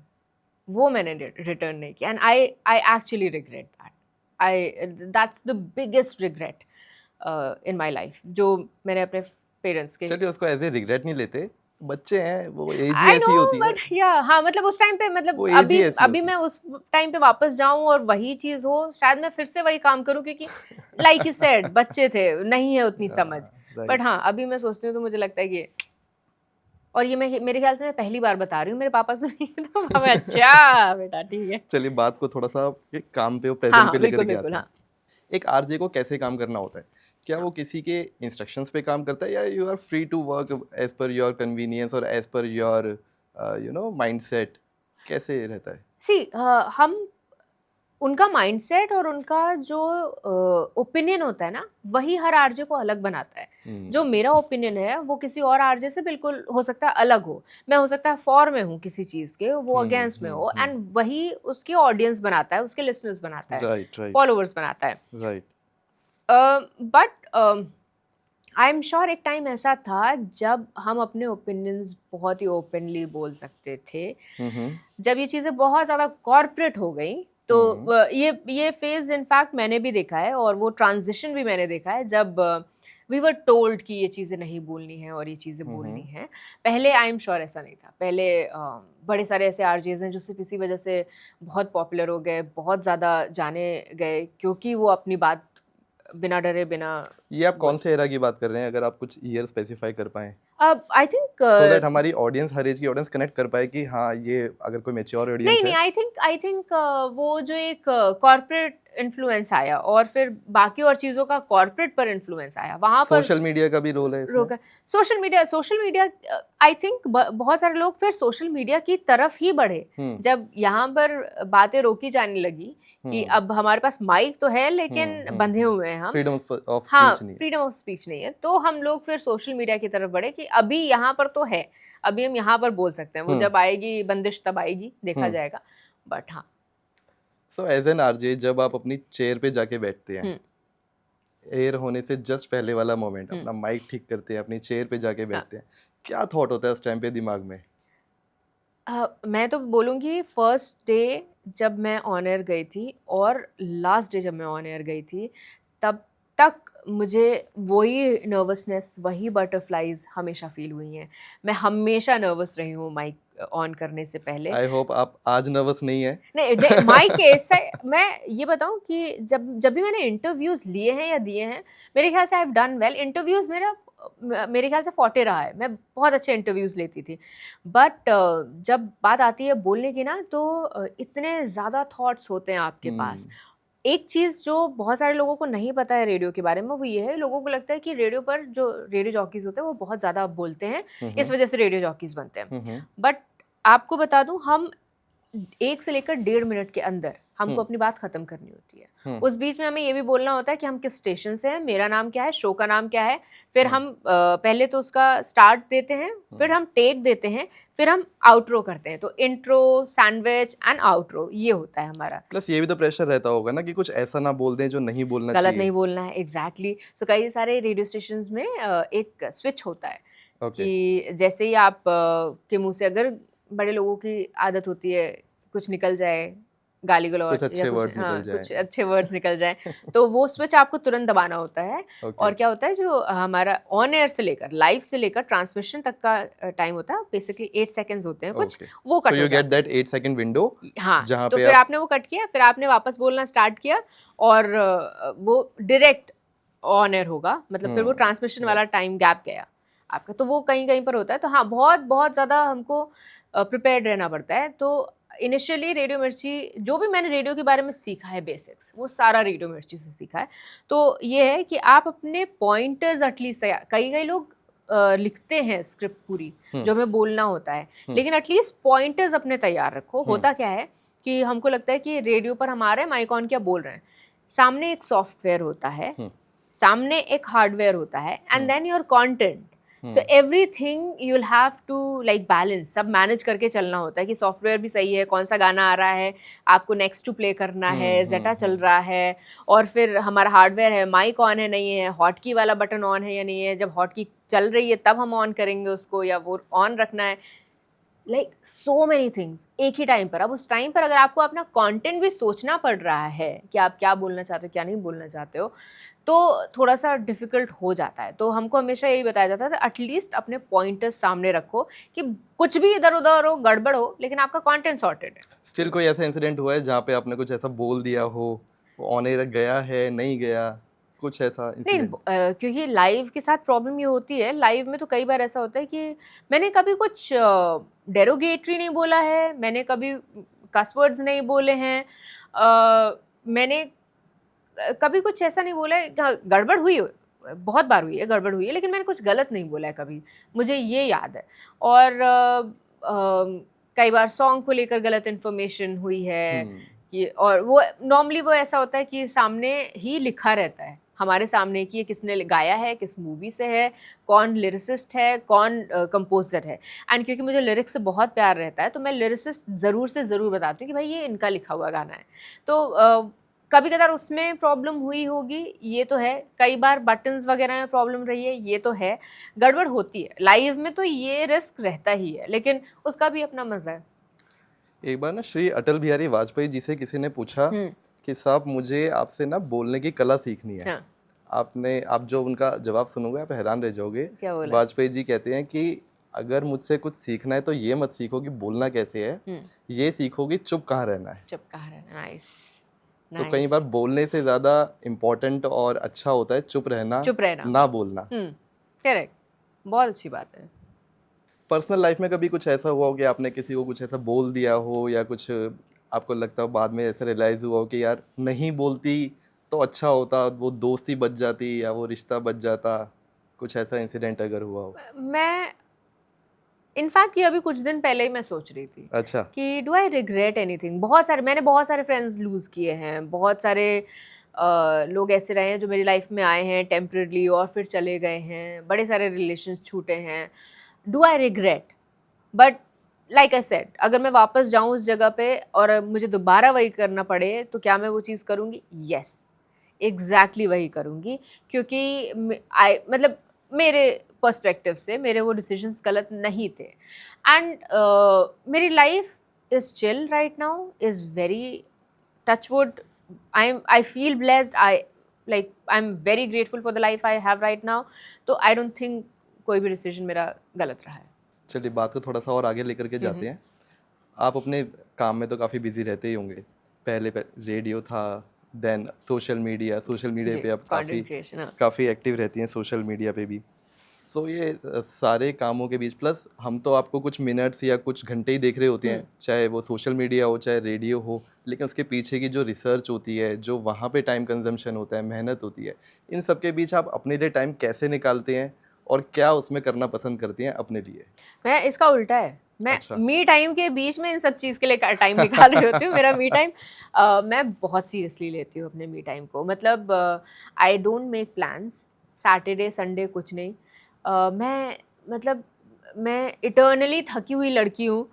वो मैंने रिटर्न नहीं किया। And I actually regret that's the biggest regret in my life, जो मैंने अपने पेरेंट्स के। चलिए उसको एज ए रिग्रेट नहीं लेते, बच्चे हैं, वो एज ही आई ऐसी नो, होती है। बट या हाँ मतलब उस टाइम पे, मतलब वो एज ही ऐसी अभी होती मैं उस टाइम पे वापस जाऊं और वही चीज़ हो, शायद मैं फिर से वही काम करूं, क्योंकि लाइक यू सेड बच्चे थे, नहीं है उतनी समझ। बट हाँ अभी मैं सोचती हूँ तो मुझे लगता है कि, और ये मैं मेरे ख्याल से मैं पहली बार बता रही हूँ, मेरे पापा सुनेंगे तो पापा अच्छा बेटा ठीक है। चलिए बात को थोड़ा सा एक काम पे और हाँ प्रेजेंट हाँ पे लेकर बिल्कुल के बिल्कुल आते हैं। हाँ। एक आरजे को कैसे काम करना होता है? क्या वो किसी के इंस्ट्रक्शंस पे काम करता है या you are free to work as per your convenience और एज पर योर माइंडसेट? कैसे रहता है? सी हम उनका माइंडसेट और उनका जो ओपिनियन होता है ना, वही हर आरजे को अलग बनाता है। जो मेरा ओपिनियन है वो किसी और आरजे से बिल्कुल हो सकता है अलग हो। मैं हो सकता है फॉर में हूँ किसी चीज़ के, वो अगेंस्ट में हो, एंड वही उसकी ऑडियंस बनाता है, उसके लिसनर्स बनाता है, राइट राइट फॉलोअर्स बनाता है। Right. But I am sure एक टाइम ऐसा था जब हम अपने ओपिनियंस बहुत ही ओपनली बोल सकते थे। जब ये चीज़ें बहुत ज़्यादा कॉर्पोरेट हो गई तो ये फेज इनफैक्ट मैंने भी देखा है, और वो ट्रांजिशन भी मैंने देखा है जब वी वर टोल्ड कि ये चीज़ें नहीं बोलनी है और ये चीज़ें बोलनी हैं। पहले आई एम श्योर ऐसा नहीं था। पहले बड़े सारे ऐसे आरजेज हैं जो सिर्फ इसी वजह से बहुत पॉपुलर हो गए, बहुत ज़्यादा जाने गए, क्योंकि वो अपनी बात बिना डरे बिना। ये आप कौन से एरा की बात कर रहे हैं, अगर आप कुछ ईयर स्पेसिफाई कर पाएं आई थिंक सो दैट हमारी ऑडियंस, हर एज की ऑडियंस कनेक्ट कर पाए कि हाँ ये अगर कोई मैच्योर ऑडियंस नहीं है। आई थिंक वो जो एक कॉर्पोरेट इन्फ्लुएंस आया और फिर बाकी और चीज़ों का कॉर्पोरेट पर इन्फ्लुएंस आया, वहाँ पर सोशल मीडिया का भी रोल है इसमें? रोका। सोशल मीडिया आई थिंक बहुत सारे लोग फिर सोशल मीडिया की तरफ ही बढ़े जब यहाँ पर बातें रोकी जाने लगी कि अब हमारे पास माइक तो है लेकिन बंधे हुए हैं हम, फ्रीडम ऑफ हाँ, स्पीच नहीं है। फ्रीडम ऑफ स्पीच नहीं है, तो हम लोग फिर सोशल मीडिया की तरफ बढ़े कि अभी यहाँ पर तो है, अभी हम यहाँ पर बोल सकते हैं, वो जब आएगी बंदिश तब आएगी, देखा जाएगा। बट हाँ, सो एज एन आरजे जब आप अपनी चेयर पे जाके बैठते हैं, एयर होने से जस्ट पहले वाला मोमेंट, अपना माइक ठीक करते हैं, अपनी चेयर पे जाके बैठते हैं, क्या थॉट होता है उस टाइम पे दिमाग में? मैं तो बोलूँगी फर्स्ट डे जब मैं ऑन एयर गई थी और लास्ट डे जब मैं ऑन एयर गई थी, तब तक मुझे वही नर्वसनेस, वही बटरफ्लाइज हमेशा फील हुई हैं। मैं हमेशा नर्वस रही हूँ माइक ऑन करने से पहले। आई होप आप आज नर्वस नहीं है। नहीं, माइक के ऐसा, मैं ये बताऊँ कि जब जब भी मैंने इंटरव्यूज़ लिए हैं या दिए हैं, मेरे ख्याल से I have done well. Interviews मेरे ख्याल से 40 रहा है, मैं बहुत अच्छे इंटरव्यूज़ लेती थी। बट जब बात आती है बोलने की ना, तो इतने ज़्यादा थॉट्स होते हैं आपके पास। एक चीज़ जो बहुत सारे लोगों को नहीं पता है रेडियो के बारे में, वो ये है, लोगों को लगता है कि रेडियो पर जो रेडियो जॉकीज़ होते हैं वो बहुत ज़्यादा बोलते हैं, इस वजह से रेडियो जॉकीज़ बनते हैं। बट आपको बता दूं, हम 1 से लेकर 1.5 मिनट के अंदर हमको अपनी बात खत्म करनी होती है। उस बीच में हमें ये भी बोलना होता है कि हम किस स्टेशन से हैं, मेरा नाम क्या है, शो का नाम क्या है। फिर हम पहले तो उसका स्टार्ट देते हैं, फिर हम टेक देते हैं, फिर हम आउटरो करते हैं। तो इंट्रो, सैंडविच एंड आउटरो, ये होता है हमारा। प्लस ये भी तो प्रेशर रहता होगा ना कि कुछ ऐसा ना बोल दें जो नहीं बोलना गलत चाहिए। नहीं बोलना है, एग्जैक्टली। सो कई सारे रेडियो स्टेशंस में एक स्विच होता है ओके। कि जैसे ही आप के मुंह से, अगर बड़े लोगों की आदत होती है कुछ निकल जाए, गाली कुछ गलौज या अच्छे कुछ, वर्ड्स हाँ, निकल कुछ जाए। अच्छे वर्ड्स निकल जाए, तो वो स्विच आपको तुरंत दबाना होता है। ओके। और क्या होता है, जो हमारा ऑन एयर से लेकर, लाइव से लेकर ट्रांसमिशन तक का टाइम होता है, बेसिकली 8 सेकेंड्स होते हैं कुछ, ओके। वो सो कट हो यू गेट जाते दैट 8 सेकंड विंडो हैं। हाँ, जहाँ तो पे फिर आप आपने वो कट किया, फिर आपने वापस बोलना स्टार्ट किया और वो डायरेक्ट ऑन एयर होगा, मतलब फिर वो ट्रांसमिशन वाला टाइम गैप गया आपका, तो वो कहीं कहीं पर होता है। तो हाँ, बहुत बहुत ज़्यादा हमको प्रिपेयर्ड रहना पड़ता है। तो इनिशियली रेडियो मिर्ची, जो भी मैंने रेडियो के बारे में सीखा है बेसिक्स, वो सारा रेडियो मिर्ची से सीखा है। तो ये है कि आप अपने पॉइंटर्स एटलीस्ट, कई कई लोग लिखते हैं स्क्रिप्ट पूरी जो हमें बोलना होता है, लेकिन एटलीस्ट पॉइंटर्स अपने तैयार रखो। होता क्या है कि हमको लगता है कि रेडियो पर हमारे माइक ऑन क्या बोल रहे हैं, सामने एक सॉफ्टवेयर होता है, सामने एक हार्डवेयर होता है, and then your content. So everything you will have to like balance, सब मैनेज करके चलना होता है कि सॉफ्टवेयर भी सही है, कौन सा गाना आ रहा है, आपको नेक्स्ट टू प्ले करना है, जेटा चल रहा है, और फिर हमारा हार्डवेयर है, माइक ऑन है नहीं है, हॉटकी वाला बटन ऑन है या नहीं है, जब हॉटकी चल रही है तब हम ऑन करेंगे उसको, या वो ऑन रखना है। लाइक सो मेनी थिंग्स एक ही टाइम पर। अब उस टाइम पर अगर आपको अपना कंटेंट भी सोचना पड़ रहा है कि आप क्या बोलना चाहते हो, क्या नहीं बोलना चाहते हो, तो थोड़ा सा डिफिकल्ट हो जाता है। तो हमको हमेशा यही बताया जाता था, एटलीस्ट अपने पॉइंटर्स सामने रखो कि कुछ भी इधर उधर हो, गड़बड़ हो, लेकिन आपका कंटेंट सॉर्टेड है। स्टिल कोई ऐसा इंसिडेंट हुआ है जहाँ पे आपने कुछ ऐसा बोल दिया हो, वो ऑन एयर गया है, नहीं गया, कुछ ऐसा नहीं, इंसिडेंट? क्योंकि लाइव के साथ प्रॉब्लम ये होती है, लाइव में तो कई बार ऐसा होता है कि मैंने कभी कुछ डेरोगेटरी नहीं बोला है, मैंने कभी कस वर्ड्स नहीं बोले हैं, मैंने कभी कुछ ऐसा नहीं बोला है। हाँ, गड़बड़ हुई है, बहुत बार हुई है, गड़बड़ हुई है, लेकिन मैंने कुछ गलत नहीं बोला है कभी, मुझे ये याद है। और कई बार सॉन्ग को लेकर गलत इन्फॉर्मेशन हुई है कि, और वो नॉर्मली वो ऐसा होता है कि सामने ही लिखा रहता है हमारे सामने कि ये किसने गाया है, किस मूवी से है, कौन लिरिसिस्ट है, कौन कंपोजर है। एंड क्योंकि मुझे लिरिक्स से बहुत प्यार रहता है, तो मैं लिरिसिस्ट ज़रूर से ज़रूर बताती हूँ कि भाई ये इनका लिखा हुआ गाना है। तो कभी कदार उसमें प्रॉब्लम हुई होगी, ये तो है। कई बार बटन्स वगैरह में प्रॉब्लम रही है, ये तो है। गड़बड़ होती है लाइव में, तो ये रिस्क रहता ही है, लेकिन उसका भी अपना मज़ा है। एक बार ना श्री अटल बिहारी वाजपेयी जी से किसी ने पूछा कि साहब मुझे आपसे ना बोलने की कला सीखनी है। हाँ, आप जो उनका जवाब सुनोगे आप हैरान रह जाओगे। क्या बोला? वाजपेयी जी कहते हैं कि अगर मुझसे कुछ सीखना है तो ये मत सीखो कि बोलना कैसे है, ये सीखो कि चुप कहाँ रहना है। चुप कहाँ रहना। नाइस, तो कई बार बोलने से ज़्यादा इम्पोर्टेंट और अच्छा होता है चुप रहना, चुप रहना। ना बोलना। करेक्ट, बहुत अच्छी बात है। पर्सनल लाइफ में कभी कुछ ऐसा हुआ हो कि आपने किसी को कुछ ऐसा बोल दिया हो, या कुछ आपको लगता हो बाद में ऐसे रियलाइज़ हुआ हो कि यार नहीं बोलती तो अच्छा होता, वो दोस्ती बच जाती या वो रिश्ता बच जाता, कुछ ऐसा इंसिडेंट अगर हुआ हो? मैं इनफैक्ट ये अभी कुछ दिन पहले ही मैं सोच रही थी अच्छा। कि डू आई रिग्रेट एनीथिंग। मैंने बहुत सारे फ्रेंड्स लूज़ किए हैं, बहुत सारे लोग ऐसे रहे हैं जो मेरी लाइफ में आए हैं टेम्पररी और फिर चले गए हैं, बड़े सारे रिलेशंस छूटे हैं। Do I regret? But like I said, अगर मैं वापस जाऊं उस जगह पे और मुझे दोबारा वही करना पड़े तो क्या मैं वो चीज़ करूँगी? यस, एग्जैक्टली वही करूँगी, क्योंकि मतलब मेरे पर्सपेक्टिव से मेरे वो डिसीजंस गलत नहीं थे। एंड मेरी life is chill right now, is very, touch wood, I feel blessed, I'm very grateful for the life I have right now, तो I don't think कोई भी डिसीजन मेरा गलत रहा है। चलिए बात को थोड़ा सा और आगे लेकर के जाते हैं। आप अपने काम में तो काफ़ी बिजी रहते ही होंगे। पहले रेडियो था, देन सोशल मीडिया जी, पे आप काफ़ी कंटेंट क्रिएशन, हाँ। काफ़ी एक्टिव रहती हैं सोशल मीडिया पे भी। सो ये सारे कामों के बीच प्लस हम तो आपको कुछ मिनट्स या कुछ घंटे ही देख रहे होते हैं, चाहे वो सोशल मीडिया हो चाहे रेडियो हो, लेकिन उसके पीछे की जो रिसर्च होती है, जो वहाँ पे टाइम कंजम्पशन होता है, मेहनत होती है, इन सब के बीच आप अपने लिए टाइम कैसे निकालते हैं और क्या उसमें करना पसंद करती हैं अपने लिए? मैं इसका उल्टा है, मैं अच्छा। मी टाइम के बीच में इन सब चीज़ के लिए टाइम निकाल रही होती हूँ। मेरा मी टाइम मैं बहुत सीरियसली लेती हूँ अपने मी टाइम को। मतलब I don't make plans, Saturday Sunday कुछ नहीं। मैं मतलब मैं इटर्नली थकी हुई लड़की हूँ।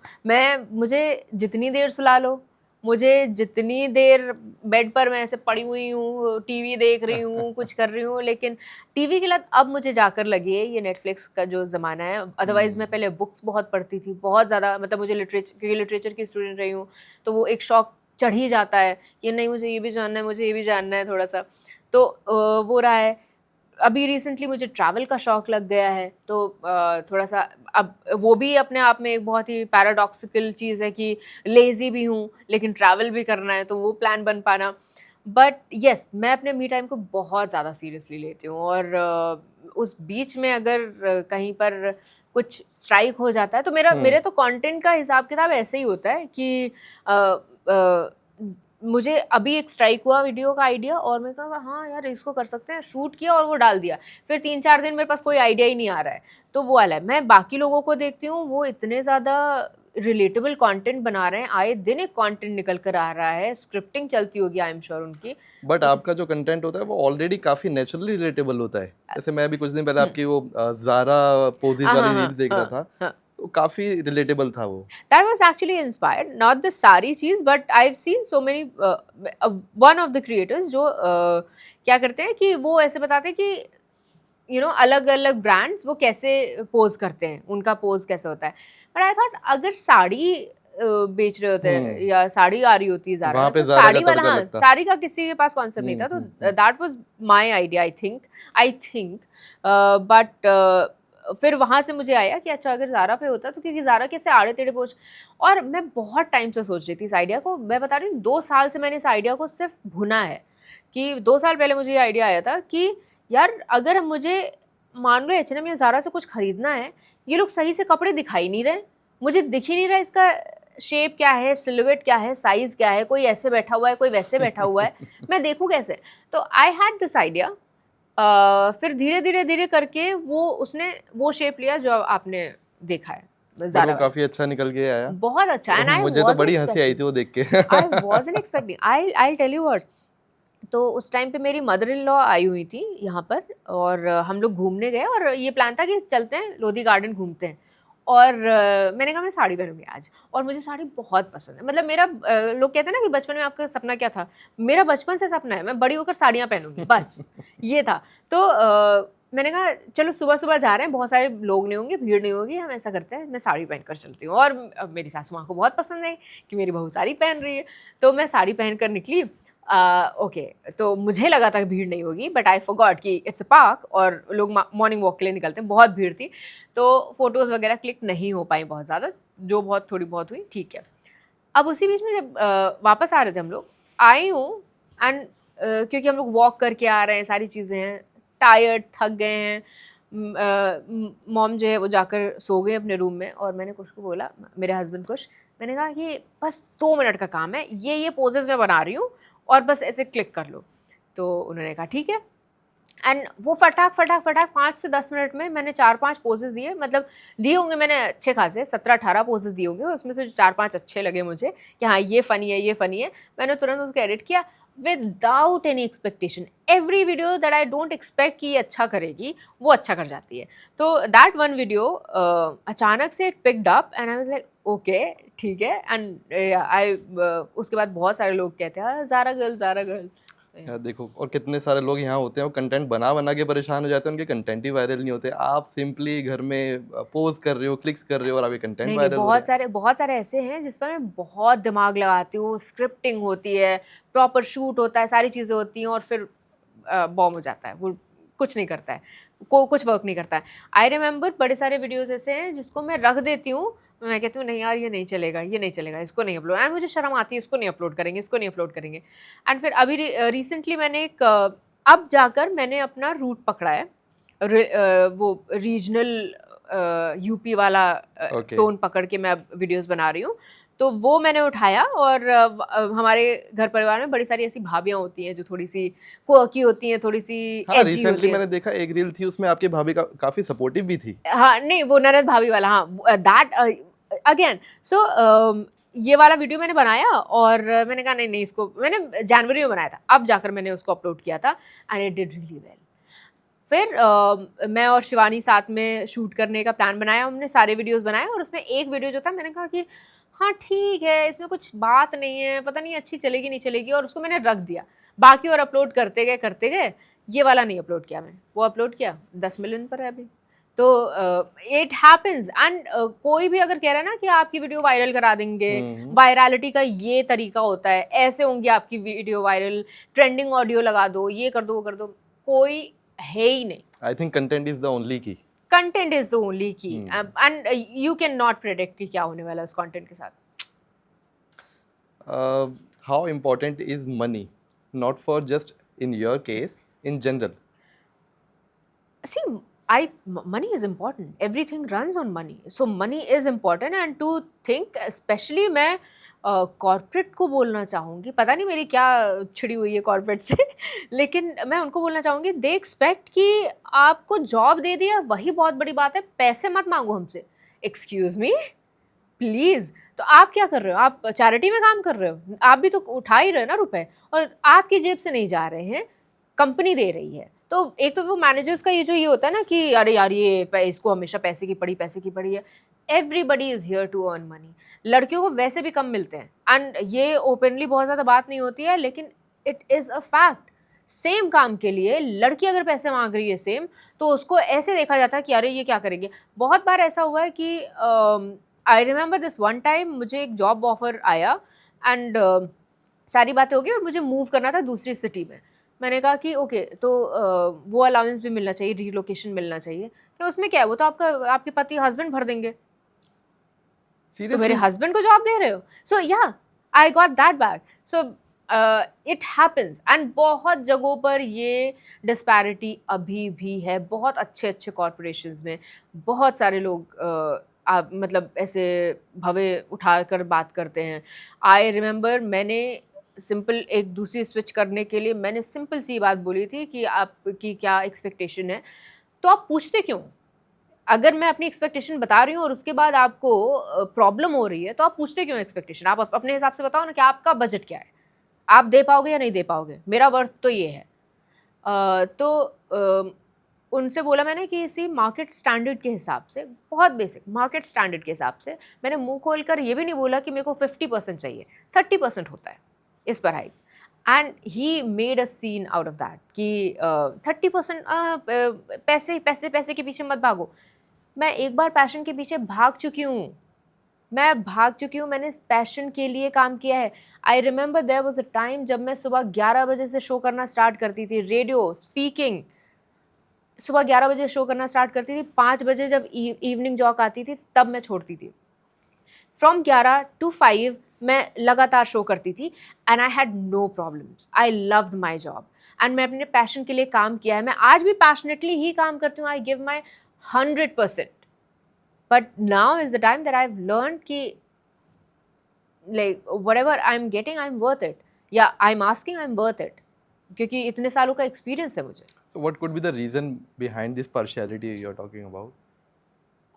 मुझे जितनी देर सुला लो, मुझे जितनी देर बेड पर मैं ऐसे पड़ी हुई हूँ, टीवी देख रही हूँ, कुछ कर रही हूँ, लेकिन टीवी की लत अब मुझे जाकर लगी है, ये नेटफ्लिक्स का जो ज़माना है। अदरवाइज़ मैं पहले बुक्स बहुत पढ़ती थी, बहुत ज़्यादा। मतलब मुझे क्योंकि लिटरेचर की स्टूडेंट रही हूँ, तो वो एक शौक चढ़ ही जाता है कि नहीं मुझे ये भी जानना है, मुझे ये भी जानना है थोड़ा-सा। तो वो रहा है। अभी रिसेंटली मुझे ट्रैवल का शौक लग गया है, तो थोड़ा-सा अब वो भी अपने आप में एक बहुत ही पैराडॉक्सिकल चीज़ है कि लेज़ी भी हूँ, लेकिन ट्रैवल भी करना है, तो वो प्लान बन पाना। बट येस, मैं अपने मी टाइम को बहुत ज़्यादा सीरियसली लेती हूँ, और उस बीच में अगर कहीं पर कुछ स्ट्राइक हो जाता है तो मेरे तो कंटेंट का हिसाब-किताब ऐसे ही होता है कि अ अ, मुझे अभी एक स्ट्राइक हुआ वीडियो का आइडिया, और मैं कहा हाँ यार इसको कर सकते हैं, शूट किया और वो डाल दिया। फिर 3-4 दिन मेरे पास कोई आइडिया ही नहीं आ रहा है, तो वो वाला है। मैं बाकी लोगों को देखती हूँ, वो इतने ज़्यादा रिलेटेबल कंटेंट बना रहे हैं, आए दिन एक कंटेंट निकल कर आ रहा है, स्क्रिप्टिंग चलती होगी आई एम श्योर उनकी। बट तो आपका जो कंटेंट होता है वो ऑलरेडी काफ़ी नेचुरली रिलेटेबल होता है। जैसे मैं अभी कुछ दिन पहले आपकी वो ज़ारा पोजेज़ हाँ, वाली हाँ, हाँ, रील्स देख रहा हाँ, था, हाँ। तो काफ़ी रिलेटेबल था वो। That was actually inspired, not the सारी चीज़, but I've seen so many one of the creators जो क्या करते हैं कि वो ऐसे बताते हैं कि अलग-अलग ब्रांड्स वो कैसे पोज़ करते हैं, उनका पोज़ कैसे होता है। बट आई थॉट अगर साड़ी बेच रहे होते हैं या साड़ी आ रही होती है ज़ारा वहाँ में, पे तो ज़ारा का साड़ी वाला, तड़का हाँ, लगता। साड़ी का किसी के पास कॉन्सेप्ट नहीं था, तो that was my idea I think. But फिर वहाँ से मुझे आया कि अच्छा अगर ज़ारा पे होता तो, क्योंकि ज़ारा कैसे आड़े-टेढ़े पोज़। और मैं बहुत टाइम से सोच रही थी इस आइडिया को। मैं बता रही हूँ 2 साल से मैंने इस आइडिया को सिर्फ़ भुना है, कि 2 साल पहले मुझे ये आइडिया आया था कि यार अगर मुझे मान लो H&M या ज़ारा से कुछ खरीदना है, ये लोग सही से कपड़े दिखा ही नहीं रहे, मुझे दिख ही नहीं रहा इसका शेप क्या है, सिलुएट क्या है, साइज़ क्या है, कोई ऐसे बैठा हुआ है, कोई वैसे बैठा हुआ है, मैं देखूँ कैसे? तो आई हैड दिस आइडिया। फिर धीरे-धीरे करके उसने वो शेप लिया जो आपने देखा है, बट वो ज़ारा वाला। काफ़ी अच्छा निकल के आया। बहुत अच्छा, तो एंड आई मुझे तो वाज़न्ट बड़ी हँसी आई एक्सपेक्टिंग। थी वो देख के। I wasn't expecting, I tell you what. तो उस टाइम पे मेरी मदर इन लॉ आई हुई थी यहाँ पर, और हम लोग घूमने गए, और ये प्लान था कि चलते हैं लोधी गार्डन घूमते हैं। और मैंने कहा मैं साड़ी पहनूंगी आज, और मुझे साड़ी बहुत पसंद है। मतलब मेरा लोग कहते हैं ना कि बचपन में आपका सपना क्या था, मेरा बचपन से सपना है मैं बड़ी होकर साड़ियाँ पहनूंगी, बस ये था। तो मैंने कहा चलो सुबह सुबह जा रहे हैं, बहुत सारे लोग नहीं होंगे, भीड़ नहीं होगी, हम ऐसा करते हैं मैं साड़ी पहन कर चलती हूँ। और मेरी सासू माँ को बहुत पसंद है कि मेरी बहू साड़ी पहन रही है, तो मैं साड़ी पहन कर निकली। ओके, तो मुझे लगा था कि भीड़ नहीं होगी, बट आई फॉरगॉट कि इट्स अ पार्क और लोग मॉर्निंग वॉक के लिए निकलते हैं, बहुत भीड़ थी, तो फोटोज़ वगैरह क्लिक नहीं हो पाई बहुत ज़्यादा, जो बहुत थोड़ी बहुत हुई, ठीक है। अब उसी बीच में जब वापस आ रहे थे हम लोग, आई हूँ, एंड क्योंकि हम लोग वॉक करके आ रहे हैं, सारी चीज़ें हैं, टायर्ड थक गए हैं, मॉम जो है वो जाकर सो गए अपने रूम में, और मैंने कुश को बोला, मेरे हस्बैंड कुश, मैंने कहा कि बस 2 मिनट का काम है, ये पोजेस मैं बना रही हूँ और बस ऐसे क्लिक कर लो। तो उन्होंने कहा ठीक है, एंड वो फटाक फटाक फटाक 5 से 10 मिनट में मैंने 4-5 पोजेस दिए, मतलब दिए होंगे मैंने अच्छे खासे 17-18 पोजेस दिए होंगे, उसमें से जो 4-5 अच्छे लगे मुझे कि हाँ ये फ़नी है, ये फ़नी है, मैंने तुरंत उसको एडिट किया without any expectation. Every video that I don't expect कि ये अच्छा करेगी, वो अच्छा कर जाती है। तो दैट वन वीडियो अचानक से it picked up and I was like okay ठीक है, एंड आई उसके बाद बहुत सारे लोग कहते हैं ज़ारा गर्ल, ज़ारा गर्ल। यार देखो, और कितने सारे लोग यहाँ होते हैं वो कंटेंट बना बना के परेशान हो जाते हैं, उनके कंटेंट ही वायरल नहीं होते। आप सिंपली घर में पोज कर रहे हो, क्लिक्स कर रहे हो और आपके कंटेंट नहीं, नहीं, वायरल हो रहे हैं। बहुत सारे ऐसे हैं जिस पर मैं बहुत दिमाग लगाती हूँ, स्क्रिप्टिंग होती है, प्रॉपर शूट होता है, सारी चीज़ें होती हैं और फिर बॉम्ब हो जाता है, वो कुछ नहीं करता है, कुछ वर्क नहीं करता है। आई रिमेंबर बड़े सारे वीडियोज़ ऐसे हैं जिसको मैं रख देती हूँ, मैं कहती हूँ नहीं यार ये नहीं चलेगा, ये नहीं चलेगा, इसको नहीं अपलोड, एंड मुझे शर्म आती है, इसको नहीं अपलोड करेंगे, इसको नहीं अपलोड करेंगे। एंड फिर अभी रिसेंटली मैंने एक अब जाकर मैंने अपना रूट पकड़ा है, वो रीजनल यूपी वाला ओके। टोन पकड़ के मैं अब वीडियोस बना रही हूँ। तो वो मैंने उठाया, और हमारे घर परिवार में बड़ी सारी ऐसी भाभियाँ होती हैं जो थोड़ी-सी क्वर्की होती हैं, थोड़ी-सी हाँ, एजी रिसेंटली होती हैं। मैंने देखा एक रील थी, उसमें आपकी भाभी का काफ़ी सपोर्टिव भी थी। हाँ, नहीं वो ननद भाभी वाला, हाँ, दैट अगेन सो ये वाला वीडियो मैंने बनाया और मैंने कहा नहीं इसको मैंने जनवरी में बनाया था, अब जाकर मैंने उसको अपलोड किया था and it did really well. फिर मैं और शिवानी साथ में शूट करने का प्लान बनाया, हमने सारे वीडियोस बनाए और उसमें एक वीडियो जो था मैंने कहा कि हाँ ठीक है, इसमें कुछ बात नहीं है, पता नहीं अच्छी चलेगी नहीं चलेगी, और उसको मैंने रख दिया। बाकी और अपलोड करते गए, ये वाला नहीं अपलोड किया मैंने, वो अपलोड किया 10 मिलियन पर है अभी। तो इट हैपेंस, एंड कोई भी अगर कह रहा है ना कि आपकी वीडियो वायरल करा देंगे, वायरलिटी का ये तरीका होता है, ऐसे होंगी आपकी वीडियो वायरल, ट्रेंडिंग ऑडियो लगा दो, ये कर दो, वो कर दो, कोई है ही नहीं। I think content is the only की। कंटेंट इज द ओनली की, and you can not predict कि क्या होने वाला है उस कंटेंट के साथ। How important is money, not for just in your case, in general? See, money is important. Everything runs on money. So money is important, and to think, especially मैं कॉर्पोरेट को बोलना चाहूँगी, पता नहीं मेरी क्या छिड़ी हुई है कॉर्पोरेट से लेकिन मैं उनको बोलना चाहूँगी, दे एक्सपेक्ट कि आपको जॉब दे दिया वही बहुत बड़ी बात है, पैसे मत मांगो हमसे। Excuse me, please. तो आप क्या कर रहे हो? आप चैरिटी में काम कर रहे हो, आप भी तो उठा ही रहे हो ना रुपए, और आपकी जेब से नहीं जा रहे हैं, कंपनी दे रही है। तो एक तो वो मैनेजर्स का ये होता है ना कि अरे यार ये इसको हमेशा पैसे की पड़ी है। Everybody is here to earn money. लड़कियों को वैसे भी कम मिलते हैं, एंड ये ओपनली बहुत ज़्यादा बात नहीं होती है, लेकिन it is a fact. Same काम के लिए लड़की अगर पैसे मांग रही है सेम, तो उसको ऐसे देखा जाता है कि अरे ये क्या करेंगे। बहुत बार ऐसा हुआ है कि I remember this one time, मुझे एक जॉब ऑफर आया एंड सारी बातें हो गई और मुझे मूव करना था दूसरी सिटी में। मैंने कहा कि ओके, तो वो अलाउंस भी मिलना चाहिए, रीलोकेशन मिलना चाहिए। क्या उसमें क्या है, वो तो आपके पति हस्बैंड भर देंगे, तो मेरे सीरियसली? हस्बैंड को जॉब दे रहे हो। सो या I got that back. So it happens, and बहुत जगहों पर ये डिस्पैरिटी अभी भी है। बहुत अच्छे अच्छे कॉरपोरेशंस में बहुत सारे लोग मतलब ऐसे भवे उठाकर बात करते हैं। आई रिमेंबर मैंने सिंपल एक दूसरी स्विच करने के लिए मैंने सिंपल सी बात बोली थी कि आपकी क्या एक्सपेक्टेशन है, तो आप पूछते क्यों? अगर मैं अपनी एक्सपेक्टेशन बता रही हूँ और उसके बाद आपको प्रॉब्लम हो रही है, तो आप पूछते क्यों एक्सपेक्टेशन? आप अपने हिसाब से बताओ ना कि आपका बजट क्या है, आप दे पाओगे या नहीं दे पाओगे, मेरा वर्थ तो ये है। उनसे बोला मैंने कि इसी मार्केट स्टैंडर्ड के हिसाब से, बहुत बेसिक मार्केट स्टैंडर्ड के हिसाब से, मैंने मुंह खोल कर ये भी नहीं बोला कि मेरे को 50% चाहिए, 30% होता है इस पर hike. And he made a scene out of that कि 30% पैसे पैसे पैसे के पीछे मत भागो। मैं एक बार पैशन के पीछे भाग चुकी हूँ, मैंने इस पैशन के लिए काम किया है। I remember there was a time जब मैं सुबह 11 बजे से शो करना स्टार्ट करती थी, रेडियो स्पीकिंग, सुबह 11 बजे शो करना स्टार्ट करती थी, 5 बजे जब इवनिंग जॉक आती थी तब मैं छोड़ती थी। फ्रॉम 11 to 5 मैं लगातार शो करती थी and I had no problems, I loved my job and मैं अपने पैशन के लिए काम किया है, मैं आज भी पैशनेटली ही काम करती हूँ, I give my 100%. But now is the time that I have learn कि like whatever I'm getting I'm worth it, या I'm asking I'm worth it, क्योंकि इतने सालों का एक्सपीरियंस है मुझे. So what could be the reason behind this partiality you're talking about?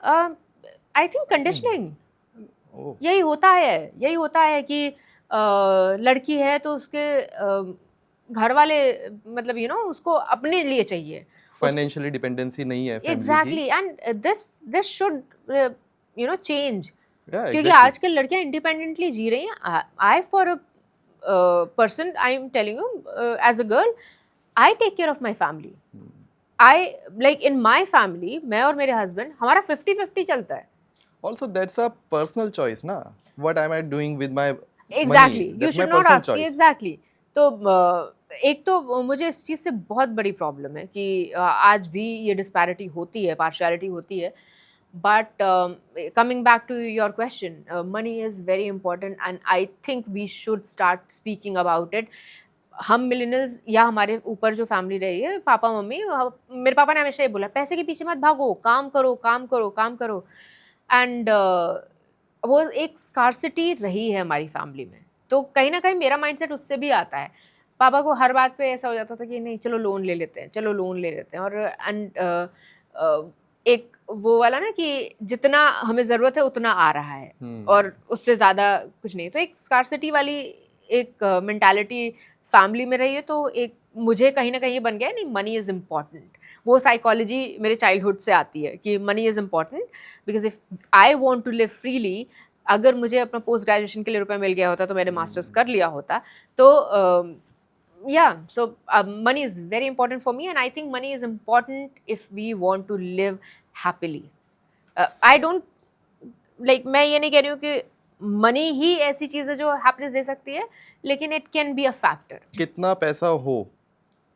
I think conditioning. Oh, यही होता है कि लड़की है तो उसके घर वाले मतलब उसको अपने लिए चाहिए. फाइनेंशियली डिपेंडेंसी नहीं है family exactly, and this should change, की. Yeah, क्योंकि exactly. आजकल लड़कियां इंडिपेंडेंटली जी रही हैं. I for a person I am telling you, as a girl I take care of my family. I like in my family मैं और मेरे हस्बैंड हमारा 50-50 चलता है. Also, that's a personal choice, na? What am I doing with my exactly, money? You That's my should not personal ask. choice. Exactly. तो एक तो मुझे इस चीज़ से बहुत बड़ी प्रॉब्लम है कि आज भी ये डिस्पैरिटी होती है, पार्शियलिटी होती है. But coming back to your question, money is very important and I think we should start speaking about it. हम मिलेनियल्स या हमारे ऊपर जो फैमिली रही है, पापा मम्मी, मेरे पापा ने हमेशा ये बोला पैसे के पीछे मत भागो, काम करो काम करो काम करो. एंड वो एक स्कार्सिटी रही है हमारी फैमिली में, तो कहीं ना कहीं मेरा माइंडसेट उससे भी आता है. पापा को हर बात पे ऐसा हो जाता था कि नहीं चलो लोन ले लेते हैं, चलो लोन ले लेते हैं. और एंड एक वो वाला ना कि जितना हमें ज़रूरत है उतना आ रहा है और उससे ज़्यादा कुछ नहीं. तो एक स्कार्सिटी वाली एक मेंटालिटी फैमिली में रही है. तो एक मुझे कहीं ना कहीं ये बन गया है, नहीं मनी इज़ इम्पॉर्टेंट. वो साइकोलॉजी मेरे चाइल्डहुड से आती है कि money is important, because if I want to live freely, अगर मुझे अपना पोस्ट ग्रेजुएशन के लिए रुपया मिल गया होता तो मैंने मास्टर्स कर लिया होता. तो yeah, so money is very important for me and I think money is important if we want to live happily. I don't like, मैं ये नहीं कह रही हूँ कि मनी ही ऐसी चीज़ है जो हैप्पीनेस दे सकती है, लेकिन it can be a factor. कितना पैसा हो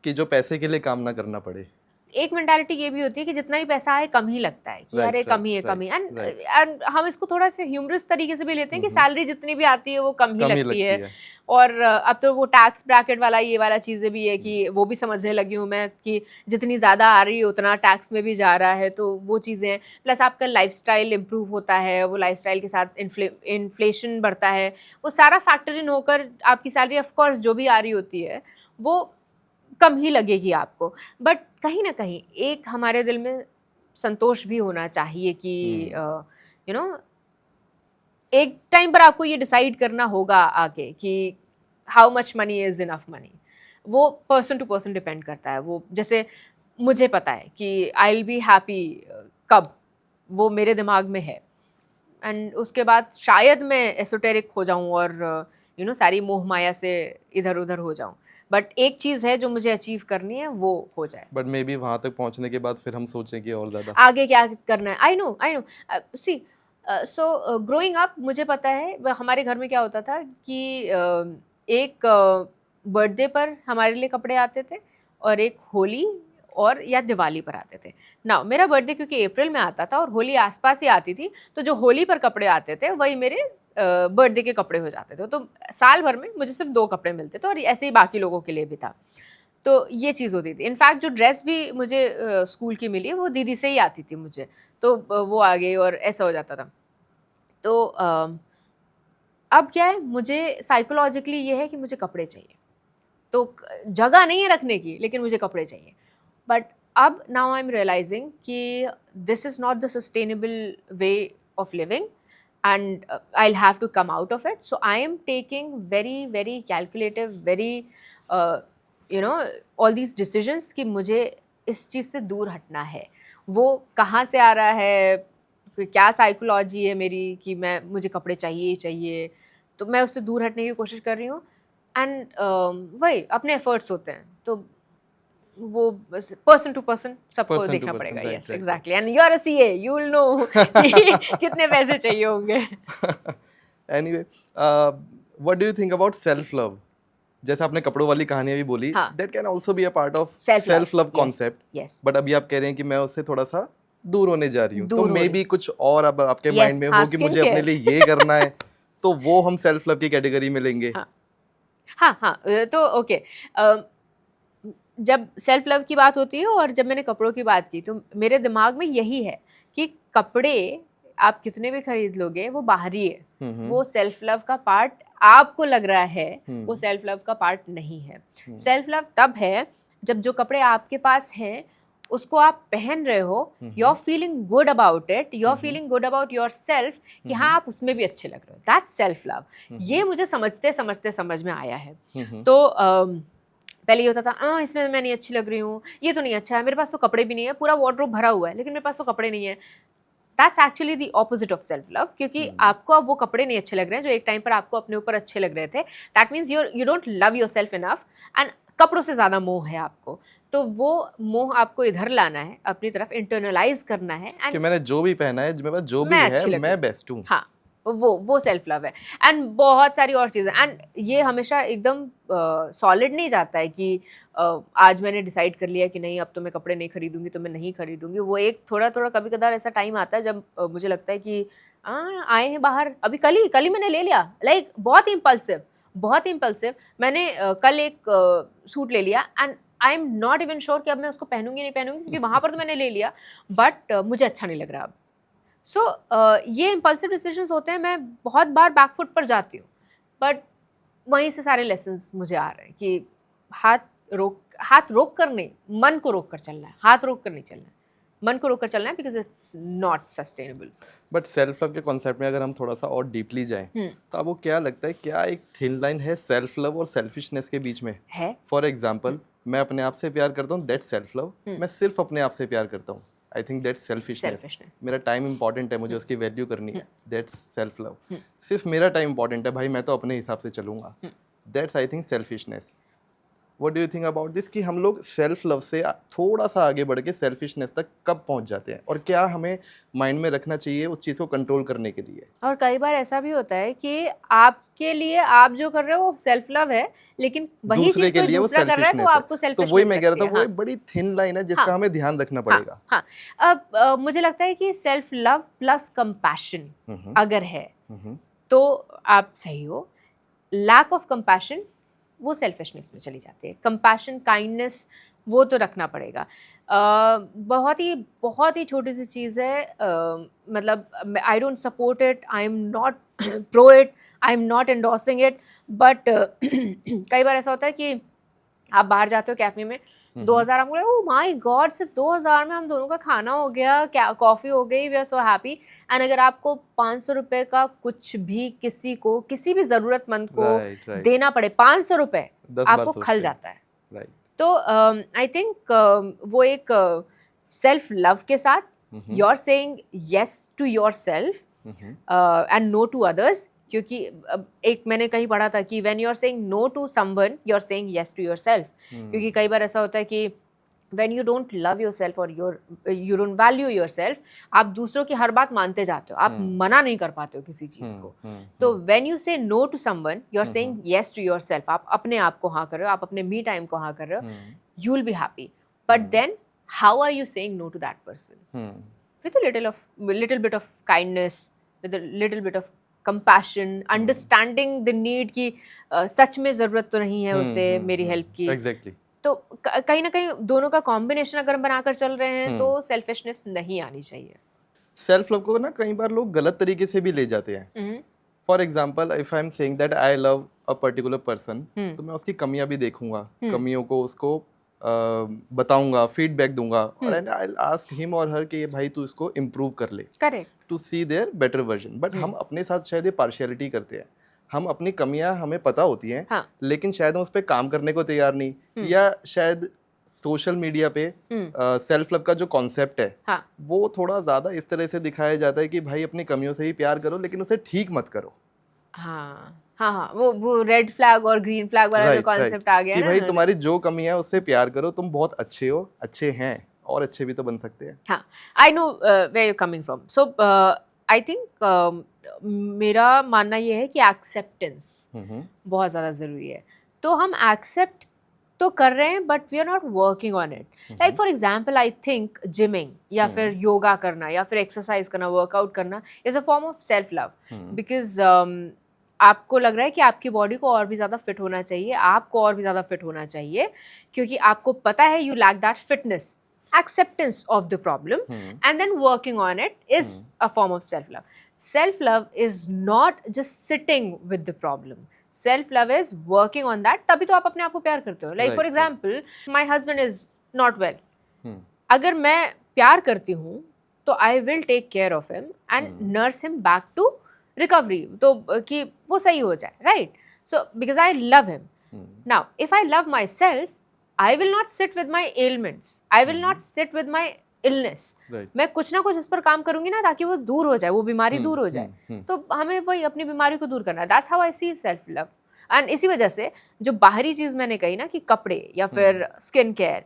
कि जो पैसे के लिए काम ना करना पड़े. एक मेंटालिटी ये भी होती है कि जितना भी पैसा आए कम ही लगता है कि Right, अरे right, कम ही है, right, come he. right. And हम इसको थोड़ा सा ह्यूमरस तरीके से भी लेते हैं कि सैलरी जितनी भी आती है वो कम ही कम ही लगती लगती है. है. और अब तो वो टैक्स ब्रैकेट वाला ये वाला चीज़ें भी है कि वो भी समझने लगी हूँ मैं कि जितनी ज़्यादा आ रही है उतना टैक्स में भी जा रहा है. तो वो चीज़ें हैं. प्लस आपका लाइफस्टाइल इम्प्रूव होता है, वो लाइफस्टाइल के साथ इन्फ्लेशन बढ़ता है, वो सारा फैक्टर इन होकर आपकी सैलरी ऑफकोर्स जो भी आ रही होती है वो कम ही लगेगी आपको. बट कहीं ना कहीं एक हमारे दिल में संतोष भी होना चाहिए कि यू नो एक टाइम पर आपको ये डिसाइड करना होगा आके कि how much money is enough money. वो पर्सन टू पर्सन डिपेंड करता है. वो जैसे मुझे पता है कि आई विल बी हैप्पी कब, वो मेरे दिमाग में है. एंड उसके बाद शायद मैं एसोटेरिक हो जाऊं और सारी मोह माया से इधर उधर हो जाऊं. बट एक चीज़ है जो मुझे अचीव करनी है वो हो जाए. बट मे बी वहाँ तक पहुँचने के बाद फिर हम सोचें कि और ज़्यादा आगे क्या करना है. I know see. So growing up मुझे पता है हमारे घर में क्या होता था कि एक बर्थडे पर हमारे लिए कपड़े आते थे और एक होली और या दिवाली पर आते थे. ना मेरा बर्थडे क्योंकि अप्रैल में आता था और होली आसपास ही आती थी, तो जो होली पर कपड़े आते थे वही मेरे बर्थडे के कपड़े हो जाते थे. तो साल भर में मुझे सिर्फ 2 कपड़े मिलते थे और ऐसे ही बाकी लोगों के लिए भी था. तो ये चीज़ होती थी. इनफैक्ट जो ड्रेस भी मुझे स्कूल की मिली वो दीदी से ही आती थी मुझे, तो वो आ गई और ऐसा हो जाता था. तो अब क्या है, मुझे साइकोलॉजिकली ये है कि मुझे कपड़े चाहिए. तो जगह नहीं है रखने की, लेकिन मुझे कपड़े चाहिए. बट अब नाउ आई एम रियलाइजिंग कि this is not the sustainable way of living and I'll have to come out of it. So I am taking very calculative, very all these decisions कि मुझे इस चीज़ से दूर हटना है. वो कहाँ से आ रहा है, क्या साइकोलॉजी है मेरी कि मुझे कपड़े चाहिए ही चाहिए, तो मैं उससे दूर हटने की कोशिश कर रही हूँ. एंड वही अपने एफर्ट्स होते हैं, तो वो पर्सन टू पर्सन सबको देखना पड़ेगा. Yes exactly. And you are a CA, you will know कितने पैसे चाहिए होंगे. Anyway, what do you think about self love? जैसे आपने कपड़ों वाली कहानियां भी बोली, that can also be a part of self love concept. Yes. But अभी आप कह रहे हैं कि मैं उससे थोड़ा सा दूर होने जा रही हूँ, तो दूर हो मे रही बी कुछ और अब आपके Yes, माइंड में हाँ, हो कि मुझे skincare. अपने लिए ये करना है, तो वो हम सेल्फ लव की कैटेगरी में लेंगे। हाँ हाँ, तो ओके, जब सेल्फ लव की बात होती है और जब मैंने कपड़ों की बात की, तो मेरे दिमाग में यही है कि कपड़े आप कितने भी खरीद लोगे वो बाहरी है, वो सेल्फ लव का पार्ट आपको लग रहा है, वो सेल्फ लव का पार्ट नहीं है। सेल्फ लव तब है जब जो कपड़े आपके पास हैं उसको आप पहन रहे हो, you are feeling good about it, you are feeling good about your self, कि हाँ आप उसमें भी अच्छे लग रहे हो, दैट्स सेल्फ लव। ये मुझे समझते समझते समझ में आया है। तो पहले ये होता था, इसमें मैं नहीं अच्छी लग रही हूँ, ये तो नहीं अच्छा है, मेरे पास तो कपड़े भी नहीं है, पूरा वार्डरोब भरा हुआ है लेकिन मेरे पास तो कपड़े नहीं है। That's actually the opposite of self love, क्योंकि आपको अब वो कपड़े नहीं अच्छे लग रहे हैं जो एक टाइम पर आपको अपने ऊपर अच्छे लग रहे थे। That means you don't love your self enough, and कपड़ों से ज़्यादा मोह है आपको। तो वो मोह आपको इधर लाना है, अपनी तरफ इंटरनलाइज करना है, कि एंड मैंने जो भी पहना है, मेरे पास जो भी मैं है, अच्छी लग रही मैं हूँ। बेस्ट हूँ। हाँ, वो सेल्फ लव है। एंड बहुत सारी और चीज़ें, एंड ये हमेशा एकदम सॉलिड नहीं जाता है कि आज मैंने डिसाइड कर लिया कि नहीं अब तो मैं कपड़े नहीं खरीदूंगी तो मैं नहीं खरीदूंगी। वो एक थोड़ा थोड़ा कभी कदार ऐसा टाइम आता है जब मुझे लगता है कि आए हैं बाहर, अभी कल ही मैंने ले लिया, लाइक बहुत ही इम्पल्सिव। मैंने कल एक सूट ले लिया and I am not even sure कि अब मैं उसको पहनूंगी नहीं पहनूंगी, क्योंकि वहां पर तो मैंने ले लिया बट मुझे अच्छा नहीं लग रहा अब। सो ये इम्पल्सिव डिसीजंस होते हैं, मैं बहुत बार बैकफुट पर जाती हूँ, बट वहीं से सारे लेसन्स मुझे आ रहे हैं कि हाथ रोक कर नहीं, मन को रोक कर चलना है, हाथ रोक कर नहीं चलना है, मन को रोक कर चलना है, because it's not sustainable. But self love के कॉन्सेप्ट में अगर हम थोड़ा सा और डीपली जाएं, तो आपको क्या लगता है, क्या एक थिन लाइन है सेल्फ लव और सेल्फिशनेस के बीच में? है। फॉर एग्जाम्पल, मैं अपने आप से प्यार करता हूँ, दैट्स सेल्फ लव। मैं सिर्फ अपने आप से प्यार करता हूँ, I think that's selfishness. Selfishness. मेरा टाइम इंपॉर्टेंट है, मुझे उसकी वैल्यू करनी है, दैट्स सेल्फ लव। सिर्फ मेरा टाइम इंपॉर्टेंट है भाई, मैं तो अपने हिसाब से चलूंगा, that's I think selfishness. What do you think about this, कि हम लोग सेल्फ लव से थोड़ा सा आगे बढ़ के सेल्फिशनेस तक कब पहुंच जाते हैं, और क्या हमें माइंड में रखना चाहिए उस चीज़ को कंट्रोल करने के लिए? और कई बार ऐसा भी होता है कि आपके लिए आप जो कर रहे हो वो सेल्फ लव है, लेकिन वही दूसरे चीज के कोई लिए वो दूसरा कर रहा है तो सेल्फिशनेस है। आपको तो सेल्फिशनेस वही मैं कह रहा लगती था, है। वो हाँ एक बड़ी थिन लाइन है जिसका हाँ हमें ध्यान रखना हाँ पड़ेगा। हाँ। अब मुझे लगता है कि सेल्फ लव प्लस कंपैशन अगर है तो आप सही हो। लैक ऑफ कंपैशन वो सेल्फिशनेस में चली जाती है। कंपैशन, काइंडनेस वो तो रखना पड़ेगा। बहुत ही छोटी सी चीज़ है, मतलब I don't support it, I am not pro it, I am not endorsing it, but कई बार ऐसा होता है कि आप बाहर जाते हो कैफे में, 2000 आप बोले, ओ माय गॉड सिर्फ 2000 में हम दोनों का खाना हो गया, क्या कॉफ़ी हो गई, we are so happy. And अगर आपको 500 रुपये का कुछ भी किसी को, किसी भी ज़रूरतमंद को राइट राइट, देना पड़े, 500 रुपये 10 बार आपको सोचते खल हैं। जाता है। राइट। तो आई थिंक वो एक सेल्फ लव के साथ you are saying yes to your self and no to others, क्योंकि एक मैंने कहीं पढ़ा था कि when you are saying no to someone you are saying yes to yourself. क्योंकि कई बार ऐसा होता है कि when you don't love yourself और यू डोंट वैल्यू योरसेल्फ, आप दूसरों की हर बात मानते जाते हो, आप मना नहीं कर पाते हो किसी चीज़ को। तो when you say no to someone you are saying yes to yourself, आप अपने आप को हाँ कर रहे हो, आप अपने मी टाइम को हाँ कर रहे हो, you will be happy. But then how are you saying no to that person? with a little bit of kindness, with a little bit of compassion, understanding the need कि सच में ज़रूरत तो नहीं है उसे मेरी हेल्प की। एग्जैक्टली। तो कहीं ना कहीं दोनों का कॉम्बिनेशन अगर हम बनाकर चल रहे हैं तो सेल्फिशनेस नहीं आनी चाहिए। सेल्फ लव को ना कई बार लोग गलत तरीके से भी ले जाते हैं। For example, if I am saying that I love a particular person, तो मैं उसकी कमियां भी देखूंगा, कमियों को उसको बताऊंगा, फीडबैक दूंगा, और एंड आई आस्क हिम और हर कि भाई तू इसको इम्प्रूव कर ले, correct. To see their better version. But हम अपने साथ शायद ये पार्शियलिटी करते हैं, हम अपनी कमियां हमें पता होती हैं, हाँ। लेकिन शायद हम उस पर काम करने को तैयार नहीं, या शायद सोशल मीडिया पे सेल्फ लव का जो कॉन्सेप्ट है, हाँ। वो थोड़ा ज़्यादा इस तरह से दिखाया जाता है कि भाई अपनी कमियों से ही प्यार करो, लेकिन उसे ठीक मत करो। हाँ हाँ हाँ, वो रेड फ्लैग और ग्रीन फ्लैग वाला जो कॉन्सेप्ट आ गया कि ना, भाई तुम्हारी जो कमियां है उससे प्यार करो, तुम बहुत अच्छे हो, अच्छे हैं, और अच्छे भी तो बन सकते हैं। हाँ, I know where you coming from. So I think मेरा मानना ये है कि एक्सेप्टेंस बहुत ज़्यादा ज़रूरी है। तो हम एक्सेप्ट तो कर रहे हैं but we are not working on it. Like for example I think gymming या फिर योगा करना या फिर एक्सरसाइज करना, वर्कआउट करना is a form of self love. Because आपको लग रहा है कि आपकी बॉडी को और भी ज़्यादा फिट होना चाहिए, आपको और भी ज़्यादा फिट होना चाहिए, क्योंकि आपको पता है you lack that fitness, acceptance of the problem, and then working on it is a form of self love. Self love is not just sitting with the problem. Self love is working on that. तभी तो आप अपने आप को प्यार करते हो. Like for example, my husband is not well. अगर मैं प्यार करती हूँ तो I will take care of him and nurse him back to recovery. तो कि वो सही हो जाए, right? So because I love him. Now, if I love myself, I will not sit with my ailments. I will not sit with my illness. Right. मैं कुछ ना कुछ इस पर काम करूंगी ना ताकि वो दूर हो जाए, वो बीमारी दूर हो जाए. तो हमें वही अपनी बीमारी को दूर करना है. That's how I see self love. And इसी वजह से जो बाहरी चीज मैंने कही ना कि कपड़े या फिर स्किन केयर,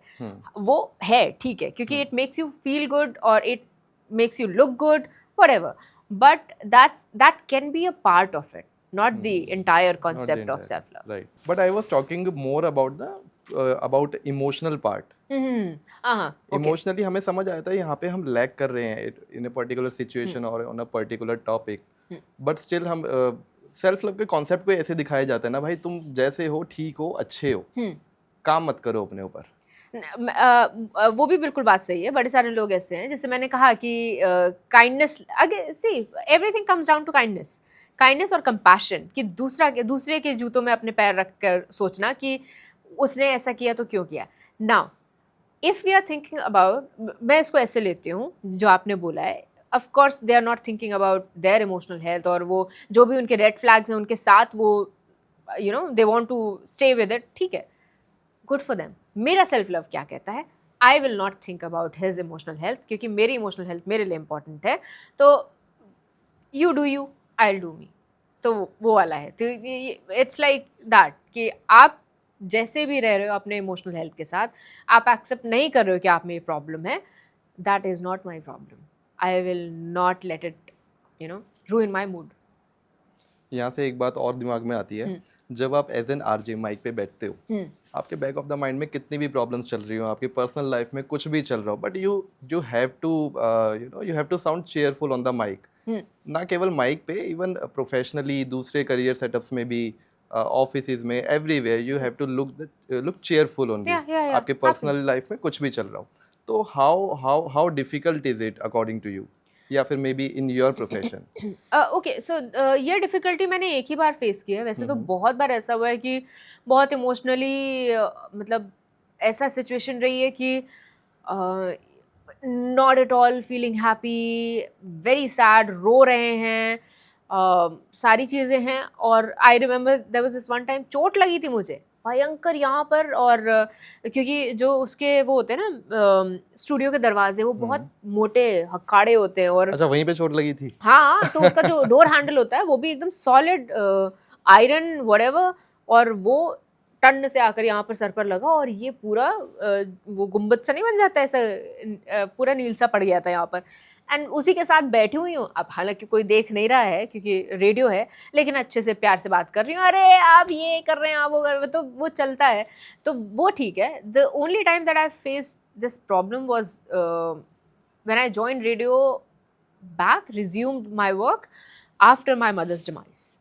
वो है ठीक है क्योंकि it makes you feel good और it makes you look good, whatever, but that can be a part of it, not the entire concept of self love. Right. But I was talking more about the about emotional part. Emotionally हमें समझ आया था यहाँ पे हम लैक कर रहे हैं in a particular situation or on a particular topic. But still हम सेल्फ लव के कॉन्सेप्ट को ऐसे दिखाया जाता है ना, भाई तुम जैसे हो ठीक हो, अच्छे हो, काम मत करो अपने ऊपर. वो भी बिल्कुल बात सही है. बड़े सारे लोग ऐसे हैं, जैसे मैंने कहा कि kindness, again see everything comes down to kindness और कंपैशन, कि दूसरे के जूतों में अपने पैर रख कर सोचना कि उसने ऐसा किया तो क्यों किया. Now if we are thinking about, मैं इसको ऐसे लेती हूँ जो आपने बोला है, of course they are not thinking about their emotional health, और वो जो भी उनके रेड फ्लैग्स हैं उनके साथ वो you know they want to stay with it, ठीक है, गुड फॉर देम. मेरा सेल्फ लव क्या कहता है, I will not think about his emotional health, क्योंकि मेरी इमोशनल हेल्थ मेरे लिए इंपॉर्टेंट है. तो you do you, I will do me. तो वो वाला है. तो इट्स लाइक दैट कि आप जैसे भी रह रहे हो अपने इमोशनल हेल्थ के साथ, आप एक्सेप्ट नहीं कर रहे हो कि आप में ये प्रॉब्लम है, that is not my problem. I will not let it you know रूइन my mood. यहाँ से एक बात और दिमाग में आती है, जब आप एज एन आरजे माइक पे बैठते हो, आपके बैक ऑफ द माइंड में कितनी भी प्रॉब्लम्स चल रही हो, आपकी पर्सनल लाइफ में कुछ भी चल रहा हो, but you have to sound cheerful on the mic. ना केवल माइक पे, इवन प्रोफेशनली दूसरे करियर सेटअप्स में भी, ऑफिसेज में, everywhere you have to look cheerful only. आपके पर्सनल लाइफ में कुछ भी चल रहा हो, तो how difficult is it according to you, या फिर maybe in your profession? Okay, so ये डिफ़िकल्टी मैंने एक ही बार फेस किया है. वैसे तो बहुत बार ऐसा हुआ है कि बहुत इमोशनली मतलब ऐसा सिचुएशन रही है कि not at all feeling happy, very sad, रो रहे हैं, सारी चीज़ें हैं. और I remember there was this one time, चोट लगी थी मुझे भयंकर यहाँ पर, और क्योंकि जो उसके वो होते हैं ना स्टूडियो के दरवाजे, वो बहुत मोटे हक्काड़े होते हैं. और अच्छा, वहीं पे चोट लगी थी? हाँ, तो उसका जो डोर हैंडल होता है वो भी एकदम सॉलिड आयरन व्हाटएवर, और वो टन से आकर यहाँ पर सर पर लगा, और ये पूरा वो गुम्बद सा नहीं बन जाता ऐसा, पूरा नील सा पड़ गया था यहाँ पर. एंड उसी के साथ बैठी हुई हूँ. अब हालांकि कोई देख नहीं रहा है क्योंकि रेडियो है, लेकिन अच्छे से प्यार से बात कर रही हूँ, अरे आप ये कर रहे हैं, आप वो कर रहे हैं, तो वो चलता है, तो वो ठीक है. The only time that I face this problem was when I joined radio back, resumed my work after my mother's demise.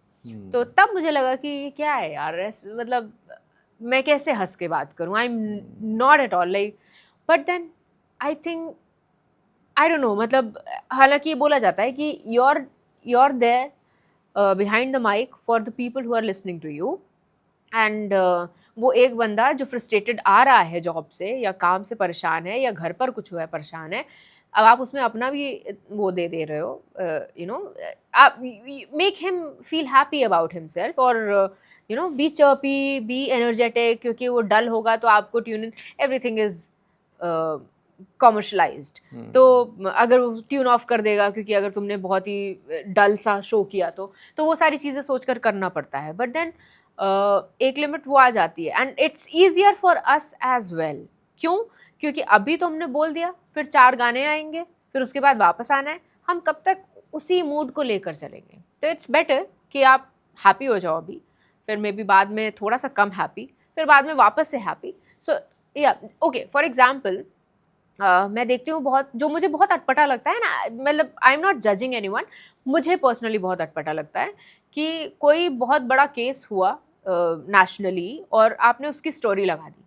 तो तब मुझे लगा कि ये क्या है यार, मतलब मैं कैसे हंस के बात करूँ, I am not at all like. But then I think, I don't know, मतलब हालांकि ये बोला जाता है कि you're there behind the mic for the people who are listening to you. And वो एक बंदा जो फ्रस्ट्रेटेड आ रहा है जॉब से या काम से परेशान है या घर पर कुछ हुआ है परेशान है, अब आप उसमें अपना भी वो दे रहे हो, यू नो, आप make him feel happy about himself, और you know be chirpy, be energetic, क्योंकि वो डल होगा तो आपको tune in, everything is commercialized. तो अगर वो ट्यून ऑफ कर देगा, क्योंकि अगर तुमने बहुत ही डल सा शो किया तो वो सारी चीज़ें सोचकर करना पड़ता है. बट देन एक लिमिट वो आ जाती है, and it's easier for us as well. क्यों? क्योंकि अभी तो हमने बोल दिया, फिर 4 गाने आएंगे, फिर उसके बाद वापस आना है, हम कब तक उसी मूड को लेकर चलेंगे. तो इट्स बेटर कि आप हैप्पी हो जाओ अभी, फिर मे बी बाद में थोड़ा सा कम हैप्पी, फिर बाद में वापस से हैप्पी. सो या ओके, फॉर एग्जाम्पल मैं देखती हूँ बहुत, जो मुझे बहुत अटपटा लगता है ना, मतलब आई एम नॉट जजिंग एनीवन, मुझे पर्सनली बहुत अटपटा लगता है कि कोई बहुत बड़ा केस हुआ नेशनली और आपने उसकी स्टोरी लगा दी,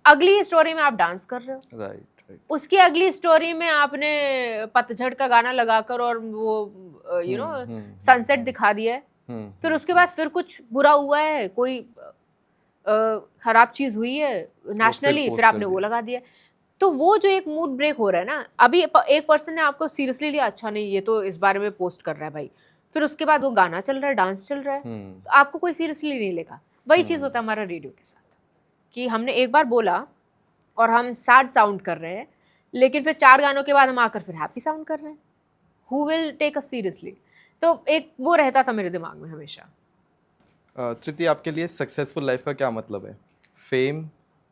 अगली स्टोरी में आप डांस कर रहे हो, राइट. उसकी अगली स्टोरी में आपने पतझड़ का गाना लगाकर और वो यू नो सनसेट दिखा दिया है, फिर उसके बाद फिर कुछ बुरा हुआ है, कोई खराब चीज हुई है नेशनली, फिर आपने वो लगा दिया. तो वो जो एक मूड ब्रेक हो रहा है ना, अभी एक पर्सन ने आपको सीरियसली लिया, अच्छा नहीं ये तो इस बारे में पोस्ट कर रहा है भाई, फिर उसके बाद वो गाना चल रहा है, डांस चल रहा है, तो आपको कोई सीरियसली नहीं लेगा. वही चीज़ होता है हमारा रेडियो के साथ, कि हमने एक बार बोला और हम सैड साउंड कर रहे हैं, लेकिन फिर 4 गानों के बाद हम आकर फिर हैप्पी साउंड कर रहे हैं. Who will take us seriously? तो एक वो रहता था मेरे दिमाग में हमेशा. तृप्ति, आपके लिए सक्सेसफुल लाइफ का क्या मतलब है? फेम,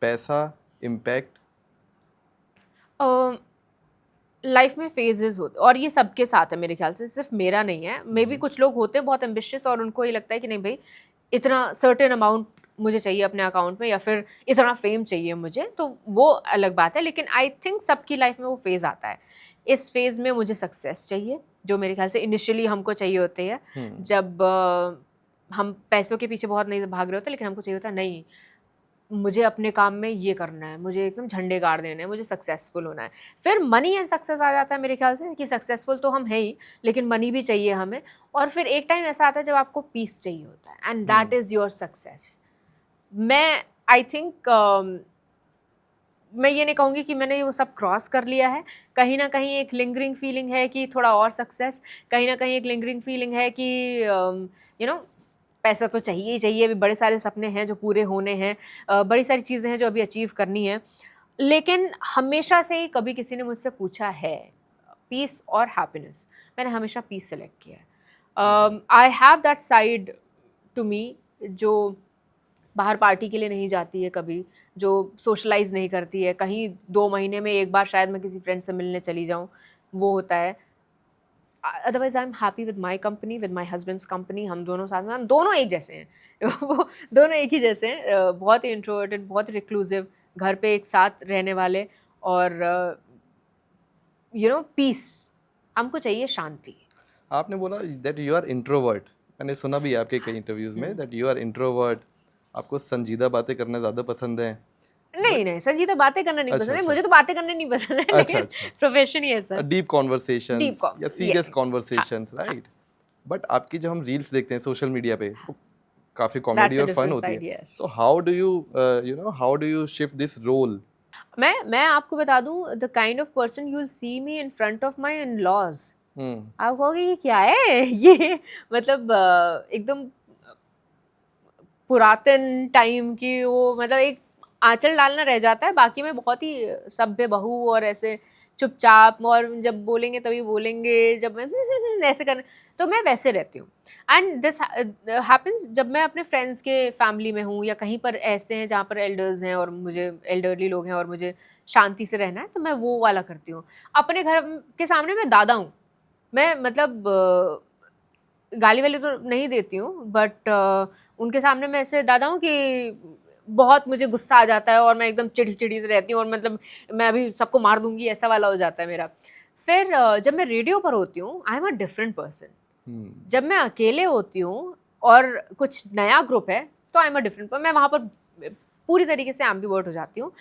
पैसा, इम्पैक्ट? लाइफ में फेजेस होते, और ये सबके साथ है मेरे ख्याल से, सिर्फ मेरा नहीं है. मे बी कुछ लोग होते हैं बहुत एम्बिशियस और उनको ये लगता है कि नहीं भाई, इतना सर्टेन अमाउंट मुझे चाहिए अपने अकाउंट में, या फिर इतना फेम चाहिए मुझे, तो वो अलग बात है. लेकिन आई थिंक सबकी लाइफ में वो फेज आता है. इस फेज में मुझे सक्सेस चाहिए, जो मेरे ख्याल से इनिशियली हमको चाहिए होती है, जब हम पैसों के पीछे बहुत नहीं भाग रहे होते, लेकिन हमको चाहिए होता है नहीं, मुझे अपने काम में ये करना है, मुझे एकदम झंडे गाड़ देने हैं, मुझे सक्सेसफुल होना है. फिर मनी एंड सक्सेस आ जाता है मेरे ख्याल से, कि सक्सेसफुल तो हम हैं ही, लेकिन मनी भी चाहिए हमें. और फिर एक टाइम ऐसा आता है जब आपको पीस चाहिए होता है, and that is your success. मैं आई थिंक मैं ये नहीं कहूँगी कि मैंने वो सब क्रॉस कर लिया है. कहीं ना कहीं एक लिंगरिंग फीलिंग है कि थोड़ा और सक्सेस, कहीं ना कहीं एक लिंगरिंग फीलिंग है कि यू नो पैसा तो चाहिए ही चाहिए. अभी बड़े सारे सपने हैं जो पूरे होने हैं, बड़ी सारी चीज़ें हैं जो अभी अचीव करनी है. लेकिन हमेशा से ही कभी किसी ने मुझसे पूछा है पीस और हैप्पीनेस, मैंने हमेशा पीस सेलेक्ट किया है. I have that side to me, जो बाहर पार्टी के लिए नहीं जाती है कभी, जो सोशलाइज नहीं करती है, कहीं 2 महीने में एक बार शायद मैं किसी फ्रेंड से मिलने चली जाऊँ, वो होता है. Otherwise I am happy with my company, with my husband's company. हम दोनों साथ में, हम दोनों एक जैसे हैं वो दोनों एक ही जैसे हैं, बहुत ही इंट्रोवर्टेड, बहुत रिक्लूसिव, घर पे एक साथ रहने वाले, और पीस. हमको चाहिए शांति. आपने बोला दैट यू आर इंट्रोवर्ट. मैंने सुना भी है आपके कई इंटरव्यूज में दैट यू आर इंट्रोवर्ट. आपको संजीदा बातें करना ज़्यादा पसंद है? नहीं, संजीदा बातें करना नहीं पसंद है. अच्छा. मुझे तो बातें करना नहीं पसंद है, लेकिन प्रोफेशन ही है सर. डीप कॉन्वर्सेशंस या serious yeah. Conversations, right? But आपकी जब हम रील्स देखते हैं सोशल मीडिया पे, वो काफ़ी कॉमेडी और फन होती है. तो how do you shift this role? मैं आपको बता दूं, the kind of person you will see me in front of my in-laws, आप कहोगे ये क्या है ये मतलब एकदम पुरातन टाइम की वो, मतलब एक आंचल डालना रह जाता है, बाकी में बहुत ही सभ्य बहू और ऐसे चुपचाप, और जब बोलेंगे तभी बोलेंगे, जब मैं ऐसे करने, तो मैं वैसे रहती हूँ. एंड दिस हैपेंस जब मैं अपने फ्रेंड्स के फैमिली में हूँ, या कहीं पर ऐसे हैं जहाँ पर एल्डर्स हैं और मुझे एल्डरली लोग हैं और मुझे शांति से रहना है, तो मैं वो वाला करती हूँ. अपने घर के सामने मैं दादा हूँ, मैं मतलब गाली वाली तो नहीं देती हूँ, बट उनके सामने मैं ऐसे दादा हूँ कि बहुत मुझे गुस्सा आ जाता है और मैं एकदम चिड़ी से रहती हूँ, और मतलब मैं अभी सबको मार दूंगी, ऐसा वाला हो जाता है मेरा. फिर जब मैं रेडियो पर होती हूँ, आई एम अ डिफरेंट पर्सन. जब मैं अकेले होती हूँ और कुछ नया ग्रुप है, तो आई एम अ डिफरेंट पर्सन. मैं वहाँ पर पूरी तरीके से एम्बिवर्ट हो जाती हूँ.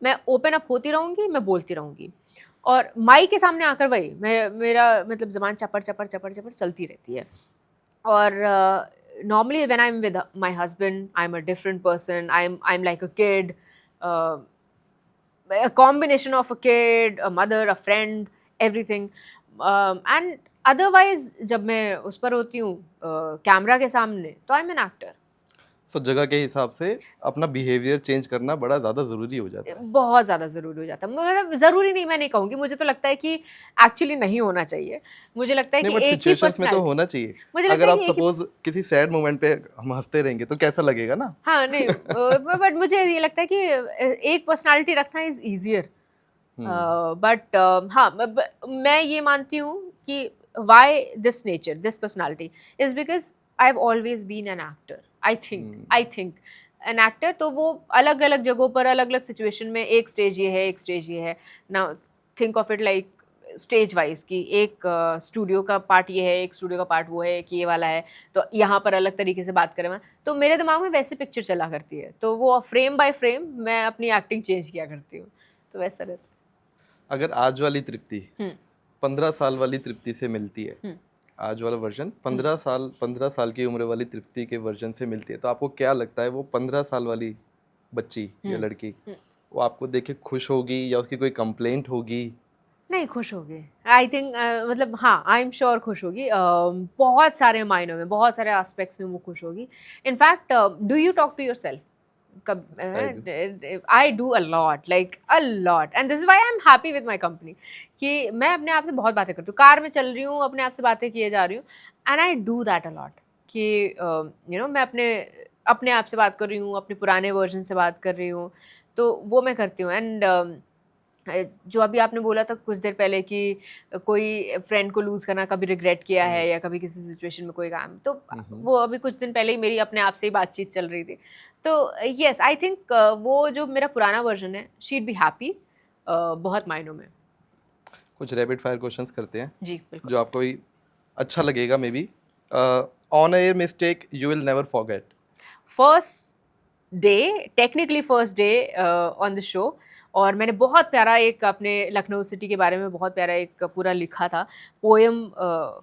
मैं ओपन अप होती रहूँगी, मैं बोलती रहूँगी, और माइक के सामने आकर वही मेरा मतलब ज़बान चपर चलती रहती है. और normally when I'm with my husband, I'm a different person. I'm like a kid, a combination of a kid, a mother, a friend, everything. And otherwise जब मैं उस पर होती हूँ कैमरा के सामने, तो I'm an actor. सो जगह के हिसाब से अपना बिहेवियर चेंज करना बड़ा ज़्यादा ज़रूरी हो जाता है. बहुत ज़्यादा ज़रूरी हो जाता है. मतलब ज़रूरी नहीं, मैं नहीं कहूँगी, मुझे तो लगता है कि एक्चुअली नहीं होना चाहिए. मुझे लगता है कि एक ही सिचुएशंस में तो होना चाहिए. अगर आप सपोज किसी सैड मोमेंट पे हम हंसते रहेंगे तो कैसा लगेगा ना. हाँ नहीं, बट मुझे ये लगता है कि एक पर्सनालिटी रखना इज ईजियर. बट हाँ, मैं ये मानती हूँ कि why this nature, this personality is because I have always been an actor. I think an actor तो वो अलग अलग जगहों पर अलग अलग सिचुएशन में एक स्टेज ये है, एक स्टेज ये है ना। Think of it like stage wise कि एक स्टूडियो का पार्ट ये है, एक स्टूडियो का पार्ट वो है, कि ये वाला है, तो यहाँ पर अलग तरीके से बात करें मैं, तो मेरे दिमाग में वैसे पिक्चर चला करती है, तो वो फ्रेम बाय फ्रेम मैं अपनी एक्टिंग चेंज किया करती हूँ, तो वैसा रहता अगर आज वाली तृप्ति है। 15 साल वाली तृप्ति से मिलती है, आज वाला वर्जन 15 साल की उम्र वाली तृप्ति के वर्जन से मिलती है, तो आपको क्या लगता है वो 15 साल वाली बच्ची या लड़की वो आपको देख के खुश होगी या उसकी कोई कंप्लेंट होगी? नहीं, खुश होगी। आई थिंक मतलब हाँ, आई एम श्योर खुश होगी। बहुत सारे मायनों में, बहुत सारे एस्पेक्ट्स में वो खुश होगी। In fact do you talk to yourself? I do a lot, like a lot, and this is why I am happy with my company कि मैं अपने आप से बहुत बातें करती हूँ। कार में चल रही हूँ, अपने आप से बातें किए जा रही हूँ, and I do that a lot कि यू नो मैं अपने अपने आप से बात कर रही हूँ, अपने पुराने वर्जन से बात कर रही हूँ, तो वो मैं करती हूँ। एंड जो अभी आपने बोला था कुछ देर पहले कि कोई फ्रेंड को लूज़ करना कभी रिग्रेट किया है या कभी किसी सिचुएशन में कोई काम, तो वो अभी कुछ दिन पहले ही मेरी अपने आप से ही बातचीत चल रही थी। तो यस, आई थिंक वो जो मेरा पुराना वर्जन है, शी'd बी हैप्पी बहुत मायनों में। कुछ रैपिड फायर क्वेश्चंस करते हैं जी बिल्कुल। जो आपको भी अच्छा लगेगा may be. On air mistake you will never forget? First day, technically first day on the show, और मैंने बहुत प्यारा एक अपने लखनऊ सिटी के बारे में बहुत प्यारा एक पूरा लिखा था पोएम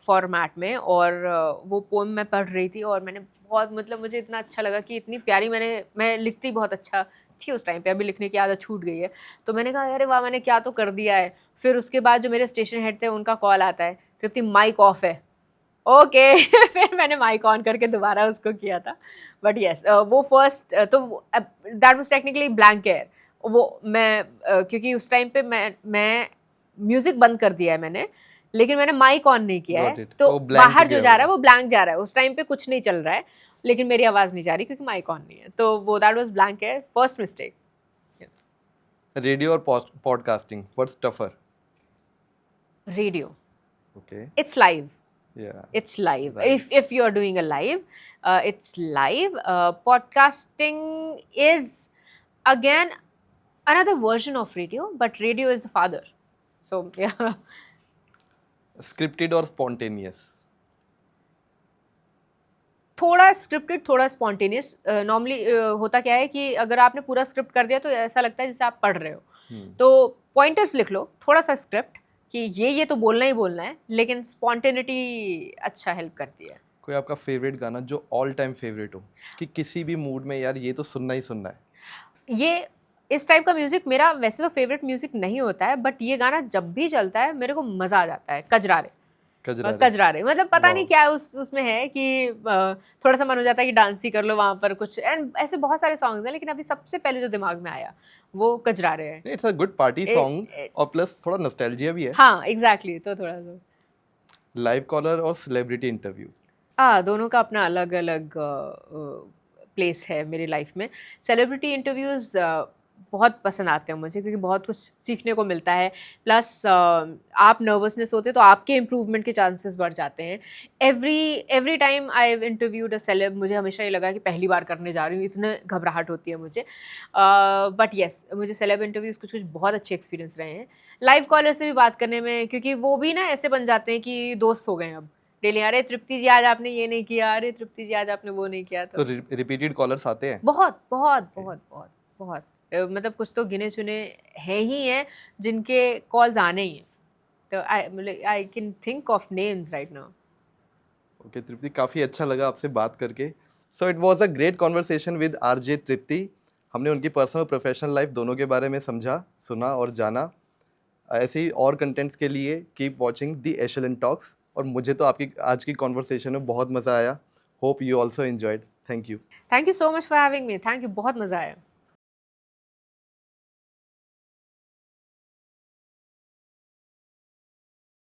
फॉर्मेट में, और वो पोएम मैं पढ़ रही थी और मैंने बहुत, मतलब मुझे इतना अच्छा लगा कि इतनी प्यारी, मैं लिखती बहुत अच्छा थी उस टाइम पे, अभी लिखने की आदत छूट गई है, तो मैंने कहा अरे वाह, मैंने क्या तो कर दिया है। फिर उसके बाद जो मेरे स्टेशन हेड थे उनका कॉल आता है, तृप्ति माइक ऑफ है। ओके फिर मैंने माइक ऑन करके दोबारा उसको किया था। बट यस, वो फर्स्ट तो that was technically blank air. वो मैं क्योंकि उस टाइम पे मैं म्यूजिक बंद कर दिया है मैंने, लेकिन मैंने माइक ऑन नहीं किया Got है, it. तो वो blank बाहर जो गया जा रहा है होगा। वो ब्लैंक जा रहा है। उस टाइम पे कुछ नहीं चल रहा है, लेकिन मेरी आवाज़ नहीं जा रही क्योंकि माइक ऑन नहीं है, तो वो that was blank air, first mistake. Radio और podcasting, what's tougher? Radio, okay, it's live. या It's live. Right. If you are doing a live, it's live. Podcasting is again another version of radio, but radio is the father. So yeah, scripted और स्पॉन्टेनियस? थोड़ा स्क्रिप्टेड थोड़ा स्पॉन्टेनियस। नॉर्मली होता क्या है कि अगर आपने पूरा स्क्रिप्ट कर दिया तो ऐसा लगता है जैसे आप पढ़ रहे हो, तो पॉइंटर्स लिख लो, थोड़ा सा स्क्रिप्ट कि ये तो बोलना ही बोलना है, लेकिन स्पॉन्टेनिटी अच्छा हेल्प करती है। कोई आपका फेवरेट गाना जो ऑल टाइम फेवरेट हो कि किसी भी मूड में यार ये तो सुनना ही सुनना है? ये इस टाइप का म्यूजिक मेरा वैसे तो फेवरेट म्यूजिक नहीं होता है, बट ये गाना जब भी चलता है मेरे को मजा आ जाता है। कजरारे, कजरारे? कजरारे मतलब पता नहीं Wow. क्या उसमें है कि थोड़ा सा मन हो जाता है कि डांस ही कर लो वहां पर कुछ, एंड ऐसे बहुत सारे सॉन्ग्स हैं, लेकिन अभी सबसे पहले जो दिमाग में आया वो कजरारे है। It's a good party song और प्लस थोड़ा नॉस्टैल्जिया भी है। हाँ एग्जैक्टली, तो थोड़ा सा लाइव कॉलर और सेलिब्रिटी इंटरव्यू? दोनों का अपना अलग अलग प्लेस है मेरी लाइफ में। सेलिब्रिटी इंटरव्यूज़ बहुत पसंद आते हैं मुझे, क्योंकि बहुत कुछ सीखने को मिलता है, प्लस आप नर्वसनेस होते तो आपके इम्प्रूवमेंट के चांसेस बढ़ जाते हैं। Every time I have interviewed a celeb, मुझे हमेशा ये लगा कि पहली बार करने जा रही हूँ, इतने घबराहट होती है मुझे, बट येस मुझे सेलेब इंटरव्यूज़ कुछ कुछ बहुत अच्छे एक्सपीरियंस रहे हैं। लाइव कॉलर से भी बात करने में, क्योंकि वो भी ना ऐसे बन जाते हैं कि दोस्त हो गए हैं अब डेली। अरे तृप्ति जी आज आपने ये नहीं किया, अरे तृप्ति जी आज आपने वो नहीं किया, तो रिपीटेड कॉलर्स आते हैं? बहुत बहुत बहुत बहुत बहुत मतलब कुछ तो गिने चुने हैं ही हैं जिनके कॉल्स आने ही हैं, तो I can think of names right now. Okay Tripti, काफ़ी अच्छा लगा आपसे बात करके। So it was a great conversation with RJ Tripti. हमने उनकी पर्सनल प्रोफेशनल लाइफ दोनों के बारे में समझा, सुना और जाना। ऐसे ही और कंटेंट्स के लिए keep watching the echelon talks. और मुझे तो आपकी आज की कॉन्वर्सेशन में बहुत मज़ा आया। Hope you also enjoyed. Thank you. Thank you so much for having me, thank you, बहुत मज़ा आया।